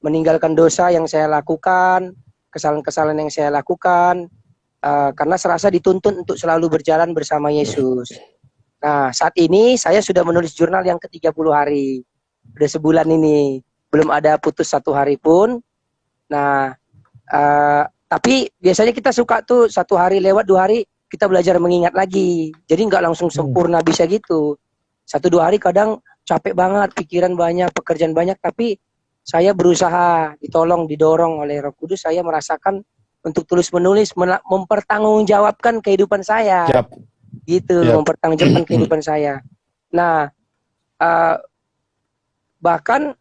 Speaker 3: meninggalkan dosa yang saya lakukan, kesalahan-kesalahan yang saya lakukan, karena serasa dituntun untuk selalu berjalan bersama Yesus. Nah, saat ini saya sudah menulis jurnal yang ke-30 hari. Udah sebulan ini. Belum ada putus satu hari pun. Nah, tapi biasanya kita suka tuh 1 hari lewat 2 hari, kita belajar mengingat lagi. Jadi nggak langsung sempurna bisa gitu. 1-2 hari kadang capek banget, pikiran banyak, pekerjaan banyak, tapi saya berusaha, didorong oleh Roh Kudus, saya merasakan untuk tulis menulis, mempertanggungjawabkan kehidupan saya. Yep. Gitu, mempertanggungjawabkan kehidupan saya. Nah, bahkan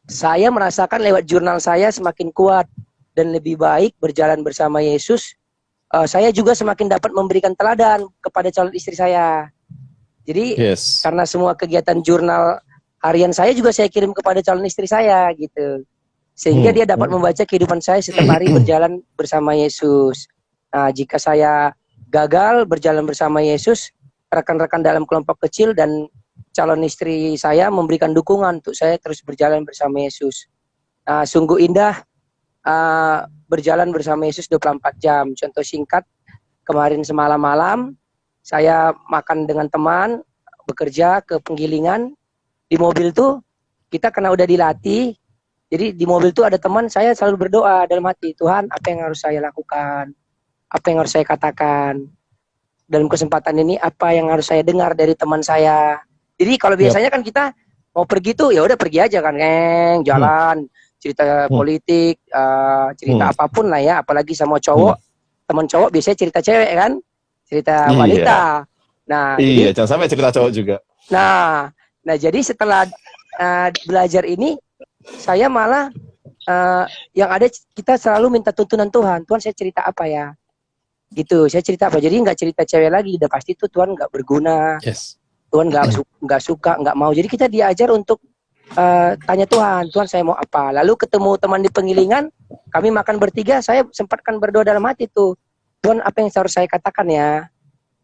Speaker 3: saya merasakan lewat jurnal saya semakin kuat dan lebih baik berjalan bersama Yesus. Saya juga semakin dapat memberikan teladan kepada calon istri saya. Jadi karena semua kegiatan jurnal harian saya juga saya kirim kepada calon istri saya gitu. Sehingga dia dapat membaca kehidupan saya setiap hari berjalan bersama Yesus. Nah, jika saya gagal berjalan bersama Yesus, rekan-rekan dalam kelompok kecil dan calon istri saya memberikan dukungan untuk saya terus berjalan bersama Yesus. Nah, sungguh indah berjalan bersama Yesus 24 jam. Contoh singkat, kemarin semalam malam saya makan dengan teman, bekerja ke penggilingan. Di mobil tuh kita karena udah dilatih, jadi di mobil tuh ada teman, saya selalu berdoa dalam hati, Tuhan apa yang harus saya lakukan, apa yang harus saya katakan dalam kesempatan ini, apa yang harus saya dengar dari teman saya. Jadi kalau biasanya kan kita mau pergi tuh ya udah pergi aja kan, jalan, cerita politik, cerita apapun lah ya, apalagi sama cowok, teman cowok biasanya cerita cewek kan, cerita wanita. Nah,
Speaker 1: jangan sampai cerita cowok juga.
Speaker 3: Nah jadi setelah belajar ini, saya malah yang ada kita selalu minta tuntunan Tuhan. Tuhan saya cerita apa ya? Gitu, saya cerita apa? Jadi nggak cerita cewek lagi, udah pasti itu Tuhan nggak berguna. Tuhan nggak suka, nggak mau. Jadi kita diajar untuk tanya Tuhan saya mau apa? Lalu ketemu teman di penggilingan, kami makan bertiga, saya sempatkan berdoa dalam hati tuh. Tuhan apa yang harus saya katakan ya?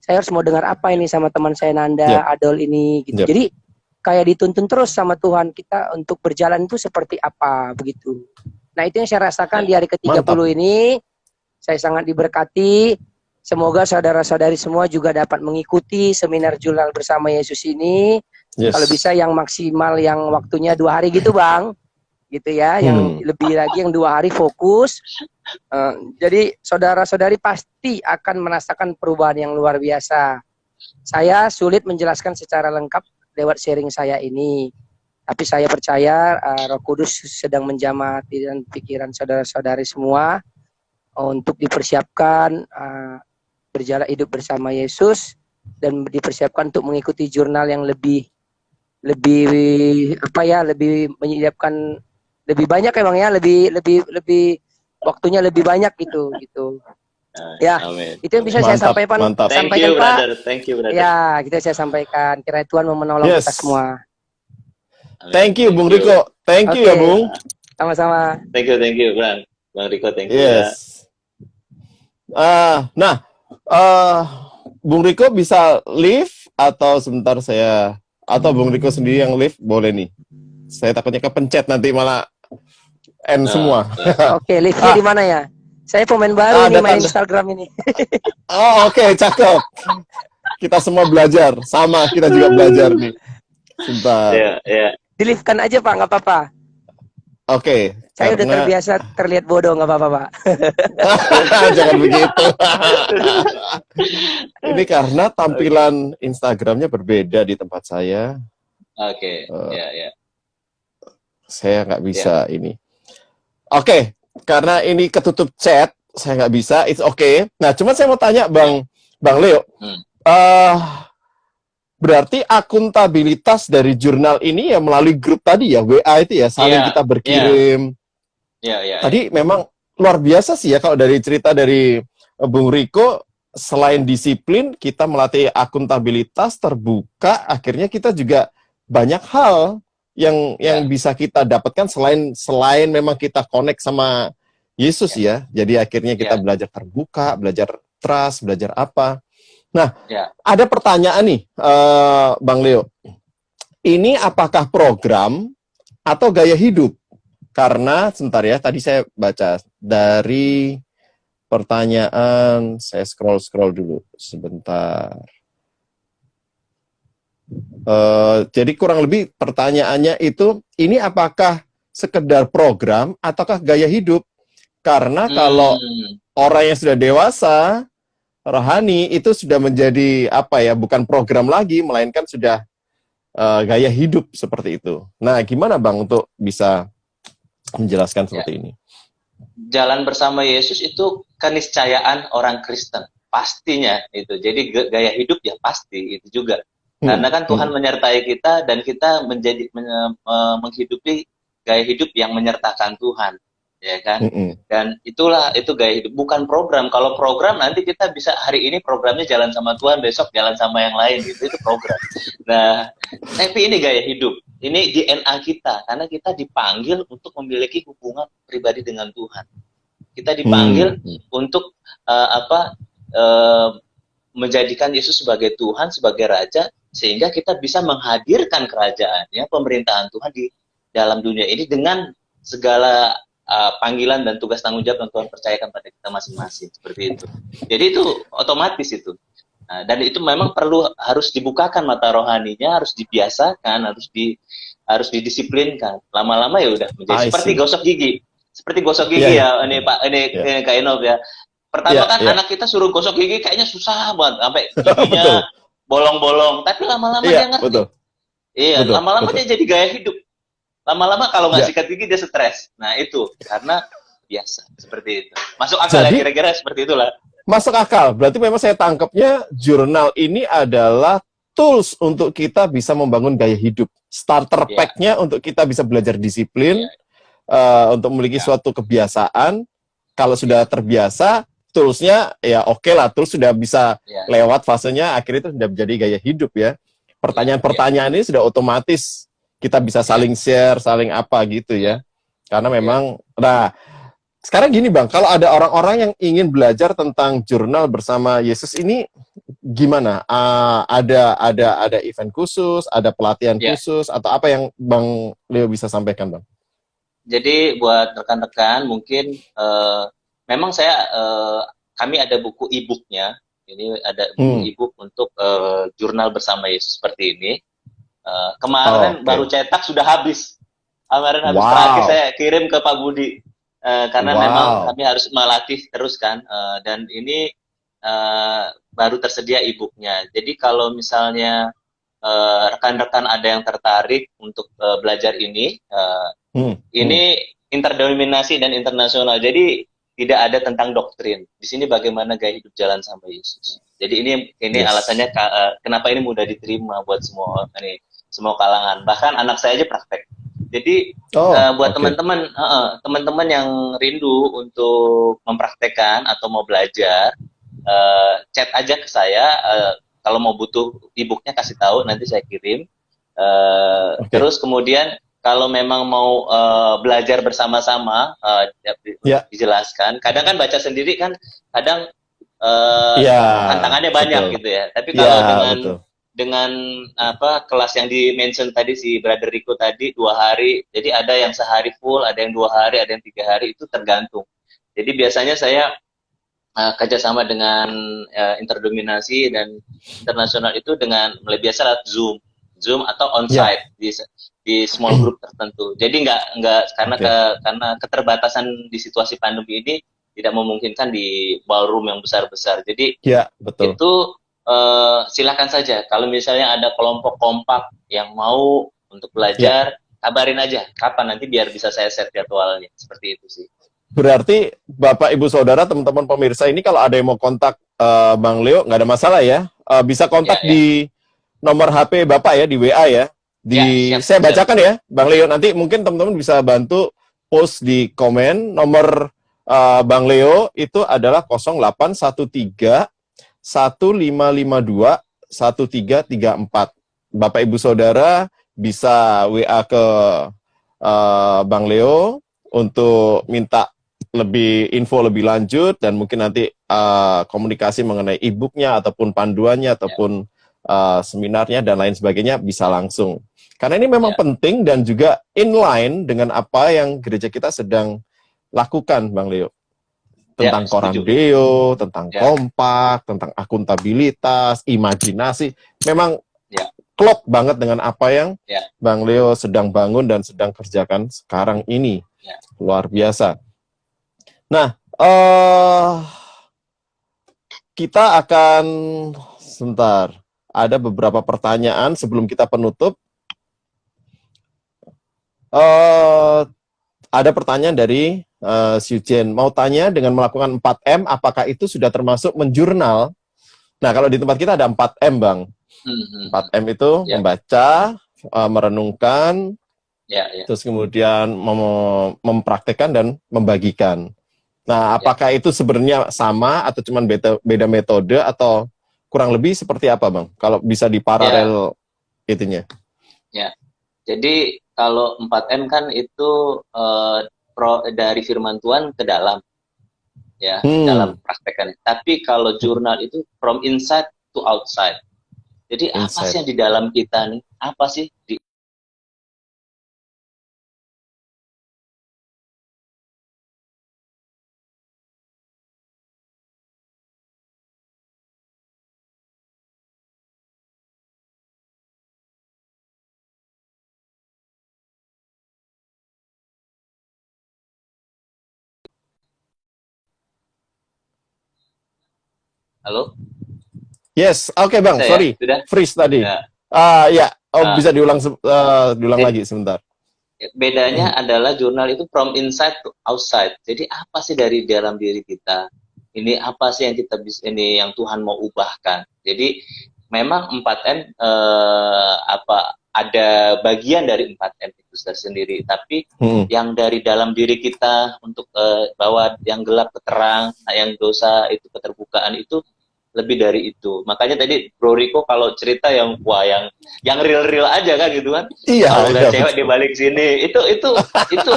Speaker 3: Saya harus mau dengar apa ini sama teman saya Nanda, Adol ini gitu. Jadi kayak dituntun terus sama Tuhan kita untuk berjalan itu seperti apa begitu. Nah, itu yang saya rasakan di hari ke-30 ini. Saya sangat diberkati. Semoga saudara-saudari semua juga dapat mengikuti seminar jurnal bersama Yesus ini. Kalau bisa yang maksimal yang waktunya 2 hari gitu, Bang. Gitu ya, yang lebih lagi yang 2 hari fokus. Jadi saudara-saudari pasti akan merasakan perubahan yang luar biasa. Saya sulit menjelaskan secara lengkap lewat sharing saya ini, tapi saya percaya Roh Kudus sedang menjamah hati dan pikiran saudara-saudari semua untuk dipersiapkan berjalan hidup bersama Yesus dan dipersiapkan untuk mengikuti jurnal yang lebih menyiapkan lebih banyak emang ya, lebih waktunya lebih banyak gitu. Ya, amen. Itu yang bisa saya sampaikan.
Speaker 2: Thank you, brother. Thank you, brother.
Speaker 3: Ya, kita saya sampaikan. Kiranya Tuhan mau menolong kita semua.
Speaker 1: Thank you, Bung Riko. Thank you
Speaker 3: Oke,
Speaker 1: ya, Bung.
Speaker 3: sama-sama.
Speaker 2: Thank you, Bang Riko, thank you ya.
Speaker 1: Yes. Nah, eh, Bung Riko bisa live atau sebentar atau Bung Riko sendiri yang live boleh nih. Saya takutnya kepencet nanti malah end
Speaker 2: Nah,
Speaker 1: semua.
Speaker 2: ya.
Speaker 3: Oke, live-nya di mana ya? Saya pemain baru
Speaker 1: Ada
Speaker 3: nih main
Speaker 1: tanda.
Speaker 3: Instagram ini.
Speaker 1: Oh, oke, cakep. Kita semua belajar, sama kita juga belajar nih. Sebentar.
Speaker 2: Ya.
Speaker 3: Di-live-kan aja Pak, nggak apa-apa.
Speaker 1: Oke,
Speaker 3: Saya udah
Speaker 1: karena
Speaker 3: terbiasa terlihat bodoh, nggak apa-apa Pak.
Speaker 1: jangan begitu. Ini karena tampilan Instagramnya berbeda di tempat saya.
Speaker 2: Oke,
Speaker 1: Eh,
Speaker 2: ya.
Speaker 1: saya nggak
Speaker 2: Ya.
Speaker 1: bisa ini. Oke, karena ini ketutup chat, saya nggak bisa. It's okay. Nah, cuman saya mau tanya Bang Leo. eh Berarti akuntabilitas dari jurnal ini ya melalui grup tadi ya, WA itu ya, saling
Speaker 2: Iya,
Speaker 1: kita berkirim.
Speaker 2: Ya.
Speaker 1: Tadi memang luar biasa sih ya kalau dari cerita dari Bung Riko, selain disiplin, kita melatih akuntabilitas terbuka, akhirnya kita juga banyak hal yang bisa kita dapatkan selain memang kita connect sama Yesus ya. Jadi akhirnya kita belajar terbuka, belajar trust, belajar apa. Nah, ada pertanyaan nih, Bang Leo. Ini apakah program atau gaya hidup? Karena, sebentar ya, tadi saya baca dari pertanyaan, saya scroll dulu sebentar. Jadi kurang lebih pertanyaannya itu, ini apakah sekedar program ataukah gaya hidup? Karena kalau orang yang sudah dewasa, rohani itu sudah menjadi bukan program lagi, melainkan sudah gaya hidup seperti itu. Nah, gimana Bang untuk bisa menjelaskan seperti ini?
Speaker 2: Jalan bersama Yesus itu keniscayaan orang Kristen, pastinya itu. Jadi gaya hidup ya pasti itu juga. Karena kan Tuhan menyertai kita dan kita menghidupi gaya hidup yang menyertakan Tuhan. Ya kan? Dan itu gaya hidup, bukan program. Kalau program nanti kita bisa hari ini programnya jalan sama Tuhan, besok jalan sama yang lain gitu, itu program. Nah, tapi ini gaya hidup, ini DNA kita, karena kita dipanggil untuk memiliki hubungan pribadi dengan Tuhan. Kita dipanggil untuk menjadikan Yesus sebagai Tuhan, sebagai Raja, sehingga kita bisa menghadirkan kerajaannya, pemerintahan Tuhan di dalam dunia ini dengan segala panggilan dan tugas tanggung jawab yang Tuhan percayakan pada kita masing-masing, seperti itu. Jadi itu otomatis itu. Nah, dan itu memang harus dibukakan mata rohaninya, harus dibiasakan, harus didisiplinkan. Lama-lama ya udah menjadi seperti gosok gigi. Seperti gosok gigi ini Pak, ini Kak Enov ya. Pertama anak kita suruh gosok gigi kayaknya susah banget, sampai giginya bolong-bolong. Tapi lama-lama dia ngerti. Iya, lama-lama dia jadi gaya hidup. Lama-lama kalau nggak sikat gigi dia stres. Nah itu karena biasa seperti itu. Masuk akal. Jadi, ya kira-kira seperti itulah.
Speaker 1: Masuk akal. Berarti memang saya tangkapnya jurnal ini adalah tools untuk kita bisa membangun gaya hidup. Starter pack-nya untuk kita bisa belajar disiplin, untuk memiliki suatu kebiasaan. Kalau sudah terbiasa, tools-nya ya oke lah. Tools sudah bisa lewat fasenya, akhirnya itu sudah menjadi gaya hidup ya. Pertanyaan-pertanyaan ini sudah otomatis kita bisa saling share, saling apa gitu ya. Karena memang, nah sekarang gini Bang, kalau ada orang-orang yang ingin belajar tentang jurnal bersama Yesus ini gimana? Ada event khusus, ada pelatihan khusus, atau apa yang Bang Leo bisa sampaikan Bang?
Speaker 2: Jadi buat rekan-rekan mungkin memang kami ada buku e-booknya. Ini ada buku e-book untuk jurnal bersama Yesus seperti ini. Kemarin baru cetak sudah habis. Kemarin habis terakhir saya kirim ke Pak Budi. Karena memang kami harus melatih terus kan. Dan ini baru tersedia e-booknya. Jadi kalau misalnya rekan-rekan ada yang tertarik untuk belajar ini, ini interdenominasi dan internasional. Jadi tidak ada tentang doktrin. Di sini bagaimana gaya hidup jalan sama Yesus. Jadi ini alasannya kenapa ini mudah diterima buat semua kalangan. Bahkan anak saya aja praktek. Jadi buat teman-teman yang rindu untuk mempraktekkan atau mau belajar, chat aja ke saya. Kalau mau butuh e-booknya kasih tahu, nanti saya kirim. Terus kemudian kalau memang mau belajar bersama-sama,
Speaker 1: Ya,
Speaker 2: dijelaskan. Kadang kan baca sendiri kan, kadang
Speaker 1: ya,
Speaker 2: tantangannya banyak
Speaker 1: betul.
Speaker 2: gitu ya. Tapi
Speaker 1: Ya,
Speaker 2: kalau
Speaker 1: betul.
Speaker 2: dengan apa kelas yang di mention tadi si Brother Rico tadi 2 hari, jadi ada yang sehari full, ada yang 2 hari, ada yang 3 hari, itu tergantung. Jadi biasanya saya kerjasama dengan interdominasi dan internasional itu dengan lebih biasa lewat Zoom, Zoom atau
Speaker 1: Ya,
Speaker 2: onsite di small group tertentu. Jadi nggak karena
Speaker 1: oke.
Speaker 2: karena keterbatasan di situasi pandemi ini tidak memungkinkan di ballroom yang besar-besar. Jadi
Speaker 1: Ya, betul.
Speaker 2: itu silakan saja. Kalau misalnya ada kelompok kompak yang mau untuk
Speaker 1: Ya,
Speaker 2: belajar, kabarin aja kapan nanti biar bisa saya set jadwalnya. Seperti itu sih.
Speaker 1: berarti Bapak, Ibu, Saudara, teman-teman pemirsa ini kalau ada yang mau kontak Bang Leo, nggak ada masalah ya. Bisa
Speaker 2: Ya,
Speaker 1: kontak
Speaker 2: ya.
Speaker 1: di nomor HP Bapak ya, di WA ya.
Speaker 2: Ya, siap,
Speaker 1: Saya
Speaker 2: siap.
Speaker 1: bacakan ya, Bang Leo. Nanti mungkin teman-teman bisa bantu post di komen. Nomor Bang Leo itu adalah 0813 1552 1334. Bapak Ibu Saudara bisa WA ke Bang Leo untuk minta lebih info lebih lanjut dan mungkin nanti komunikasi mengenai e-booknya ataupun panduannya ataupun seminarnya dan lain sebagainya bisa langsung. Karena ini memang
Speaker 2: Ya.
Speaker 1: penting dan juga inline dengan apa yang gereja kita sedang lakukan, Bang Leo.
Speaker 2: Ya,
Speaker 1: Tentang Koram
Speaker 2: setuju.
Speaker 1: Deo, tentang
Speaker 2: Ya,
Speaker 1: kompak, tentang akuntabilitas, imajinasi. Memang
Speaker 2: ya,
Speaker 1: klop banget dengan apa yang
Speaker 2: ya,
Speaker 1: Bang Leo sedang bangun dan sedang kerjakan sekarang ini.
Speaker 2: ya.
Speaker 1: Luar biasa. Nah, kita akan sebentar. Ada beberapa pertanyaan sebelum kita penutup. Ada pertanyaan dari Syujen. Mau tanya, dengan melakukan 4M, apakah itu sudah termasuk menjurnal? Nah, kalau di tempat kita ada 4M, Bang. 4M itu
Speaker 2: Ya,
Speaker 1: membaca, merenungkan,
Speaker 2: ya, ya.
Speaker 1: terus kemudian mempraktekkan dan membagikan. Nah, apakah itu sebenarnya sama atau cuma beda metode atau kurang lebih seperti apa, Bang? Kalau bisa diparalel itunya.
Speaker 2: Ya. Jadi kalau 4M kan itu dari firman Tuhan ke dalam, ya, dalam praktekan. Tapi kalau jurnal itu from inside to outside. Jadi apa sih yang di dalam kita nih? Apa sih di Halo?
Speaker 1: Yes, oke, Bang.
Speaker 2: Bisa ya?
Speaker 1: Sorry,
Speaker 2: Sudah?
Speaker 1: freeze tadi.
Speaker 2: Ya.
Speaker 1: Ya,
Speaker 2: Nah,
Speaker 1: bisa diulang lagi sebentar.
Speaker 2: bedanya adalah jurnal itu from inside to outside. Jadi apa sih dari dalam diri kita? Ini apa sih yang kita bisa ini yang Tuhan mau ubahkan? Jadi memang 4M apa ada bagian dari 4M itu sendiri, tapi yang dari dalam diri kita untuk bahwa yang gelap ke terang, yang dosa itu keterbukaan itu lebih dari itu. Makanya tadi Bro Rico kalau cerita yang wah yang real-real aja kan gitu kan.
Speaker 1: Iya,
Speaker 2: Kalau
Speaker 1: iya,
Speaker 2: nggak cewek
Speaker 1: betul.
Speaker 2: di balik sini, itu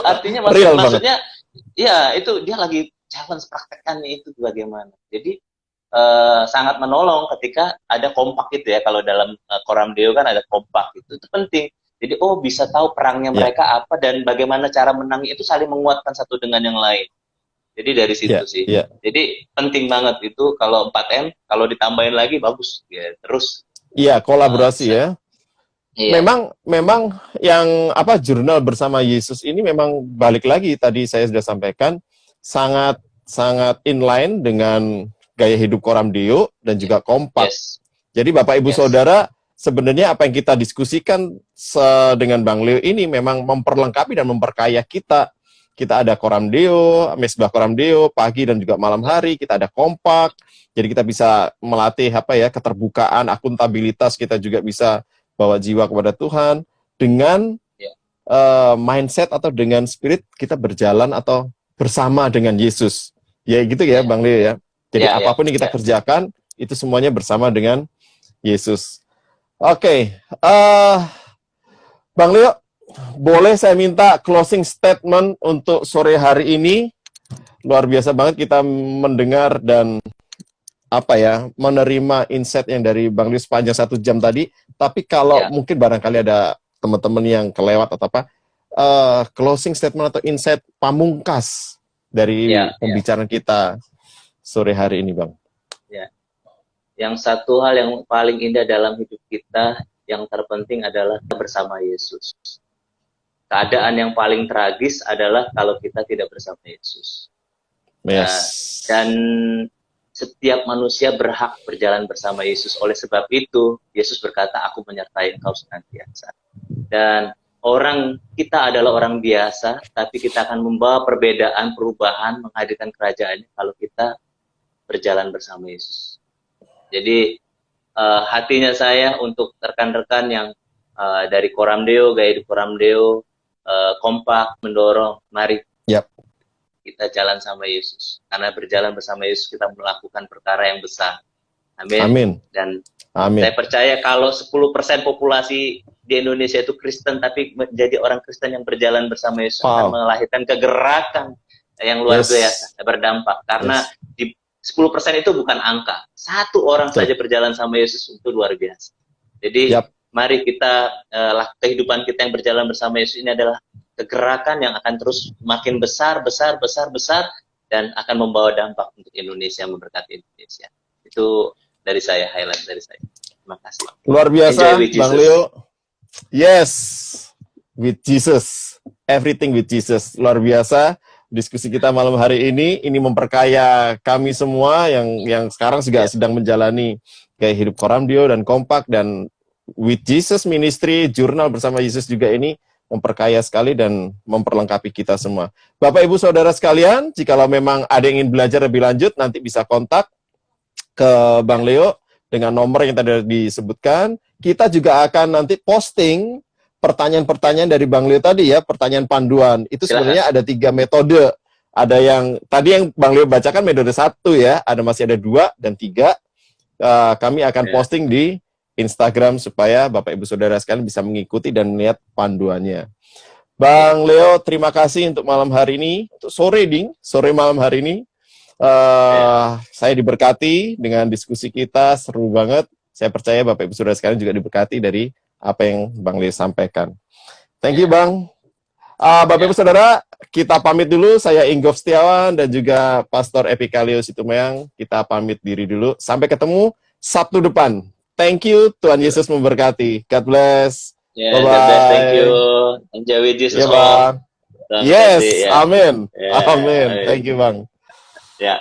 Speaker 2: artinya
Speaker 1: Real
Speaker 2: maksudnya ya itu dia lagi challenge praktekannya itu bagaimana. Jadi sangat menolong ketika ada kompak gitu ya. Kalau dalam Koram Deo kan ada kompak itu penting. Jadi bisa tahu perangnya mereka apa dan bagaimana cara menangnya itu saling menguatkan satu dengan yang lain. Jadi dari situ sih. Jadi penting banget itu kalau 4M, kalau ditambahin lagi bagus ya terus.
Speaker 1: Iya, kolaborasi ya.
Speaker 2: Iya.
Speaker 1: Memang yang jurnal bersama Yesus ini memang balik lagi tadi saya sudah sampaikan sangat inline dengan gaya hidup Koram Deo dan juga kompak. Jadi Bapak Ibu Saudara, sebenarnya apa yang kita diskusikan dengan Bang Leo ini memang memperlengkapi dan memperkaya kita. Kita ada Koram Deo, Mesbah Koram Deo, pagi dan juga malam hari, kita ada kompak. Jadi kita bisa melatih keterbukaan, akuntabilitas, kita juga bisa bawa jiwa kepada Tuhan dengan mindset atau dengan spirit kita berjalan atau bersama dengan Yesus. Ya gitu ya Bang Leo ya. Jadi apapun yang kita kerjakan itu semuanya bersama dengan Yesus. Oke. Bang Leo, boleh saya minta closing statement untuk sore hari ini? Luar biasa banget kita mendengar dan menerima insight yang dari Bang Leo sepanjang 1 jam tadi. Tapi kalau
Speaker 2: Ya,
Speaker 1: mungkin barangkali ada teman-teman yang kelewat atau closing statement atau insight pamungkas dari
Speaker 2: ya, ya,
Speaker 1: pembicaraan kita sore hari ini, Bang.
Speaker 2: ya. Yang satu hal yang paling indah dalam hidup kita, yang terpenting adalah bersama Yesus. Keadaan yang paling tragis adalah kalau kita tidak bersama Yesus.
Speaker 1: Yes.
Speaker 2: Dan setiap manusia berhak berjalan bersama Yesus. Oleh sebab itu, Yesus berkata, aku menyertai engkau senantiasa. Dan kita adalah orang biasa, tapi kita akan membawa perbedaan, perubahan, menghadirkan kerajaannya kalau kita berjalan bersama Yesus. Jadi, hatinya saya untuk rekan-rekan yang dari Coramdeo, Gaya Hidup Coramdeo, kompak, mendorong, mari kita jalan sama Yesus. Karena berjalan bersama Yesus kita melakukan perkara yang besar. Amin.
Speaker 1: Amin.
Speaker 2: Dan
Speaker 1: Amin.
Speaker 2: saya percaya kalau 10% populasi di Indonesia itu Kristen, tapi menjadi orang Kristen yang berjalan bersama Yesus akan melahirkan kegerakan yang luar biasa, berdampak. Karena di 10% itu bukan angka. 1 orang saja berjalan sama Yesus itu luar biasa. Jadi mari kita, kehidupan kita yang berjalan bersama Yesus ini adalah kegerakan yang akan terus makin besar, dan akan membawa dampak untuk Indonesia, memberkati Indonesia. Itu dari saya, highlight dari saya. Terima kasih.
Speaker 1: Luar biasa, Bang Leo. Yes, with Jesus. Everything with Jesus. Luar biasa. Diskusi kita malam hari ini memperkaya kami semua yang sekarang juga sedang menjalani Gaya Hidup Coramdeo dan Kompak dan With Jesus Ministry, jurnal bersama Yesus juga ini memperkaya sekali dan memperlengkapi kita semua. Bapak Ibu Saudara sekalian, jikalau memang ada yang ingin belajar lebih lanjut, nanti bisa kontak ke Bang Leo dengan nomor yang tadi disebutkan. Kita juga akan nanti posting pertanyaan-pertanyaan dari Bang Leo tadi ya, pertanyaan panduan. Itu sebenarnya ada 3 metode. Ada yang tadi yang Bang Leo bacakan metode 1 ya, masih ada 2 dan 3. Kami akan posting di Instagram supaya Bapak Ibu Saudara sekalian bisa mengikuti dan melihat panduannya. Bang Leo, terima kasih untuk malam hari ini, untuk sore malam hari ini. Saya diberkati dengan diskusi kita, seru banget. Saya percaya Bapak Ibu Saudara sekalian juga diberkati dari apa yang Bang Leo sampaikan. Thank you, Bang. Bapak Ibu Saudara, kita pamit dulu. Saya Inggof Setiawan dan juga Pastor Epikalius Situmayang. Kita pamit diri dulu. Sampai ketemu Sabtu depan. Thank you, Tuhan Yesus memberkati. God bless.
Speaker 2: Bye-bye. God bless. Thank you. Enjoy with Jesus.
Speaker 1: Yes, amin. Amin. Thank you, Bang.
Speaker 2: Ya.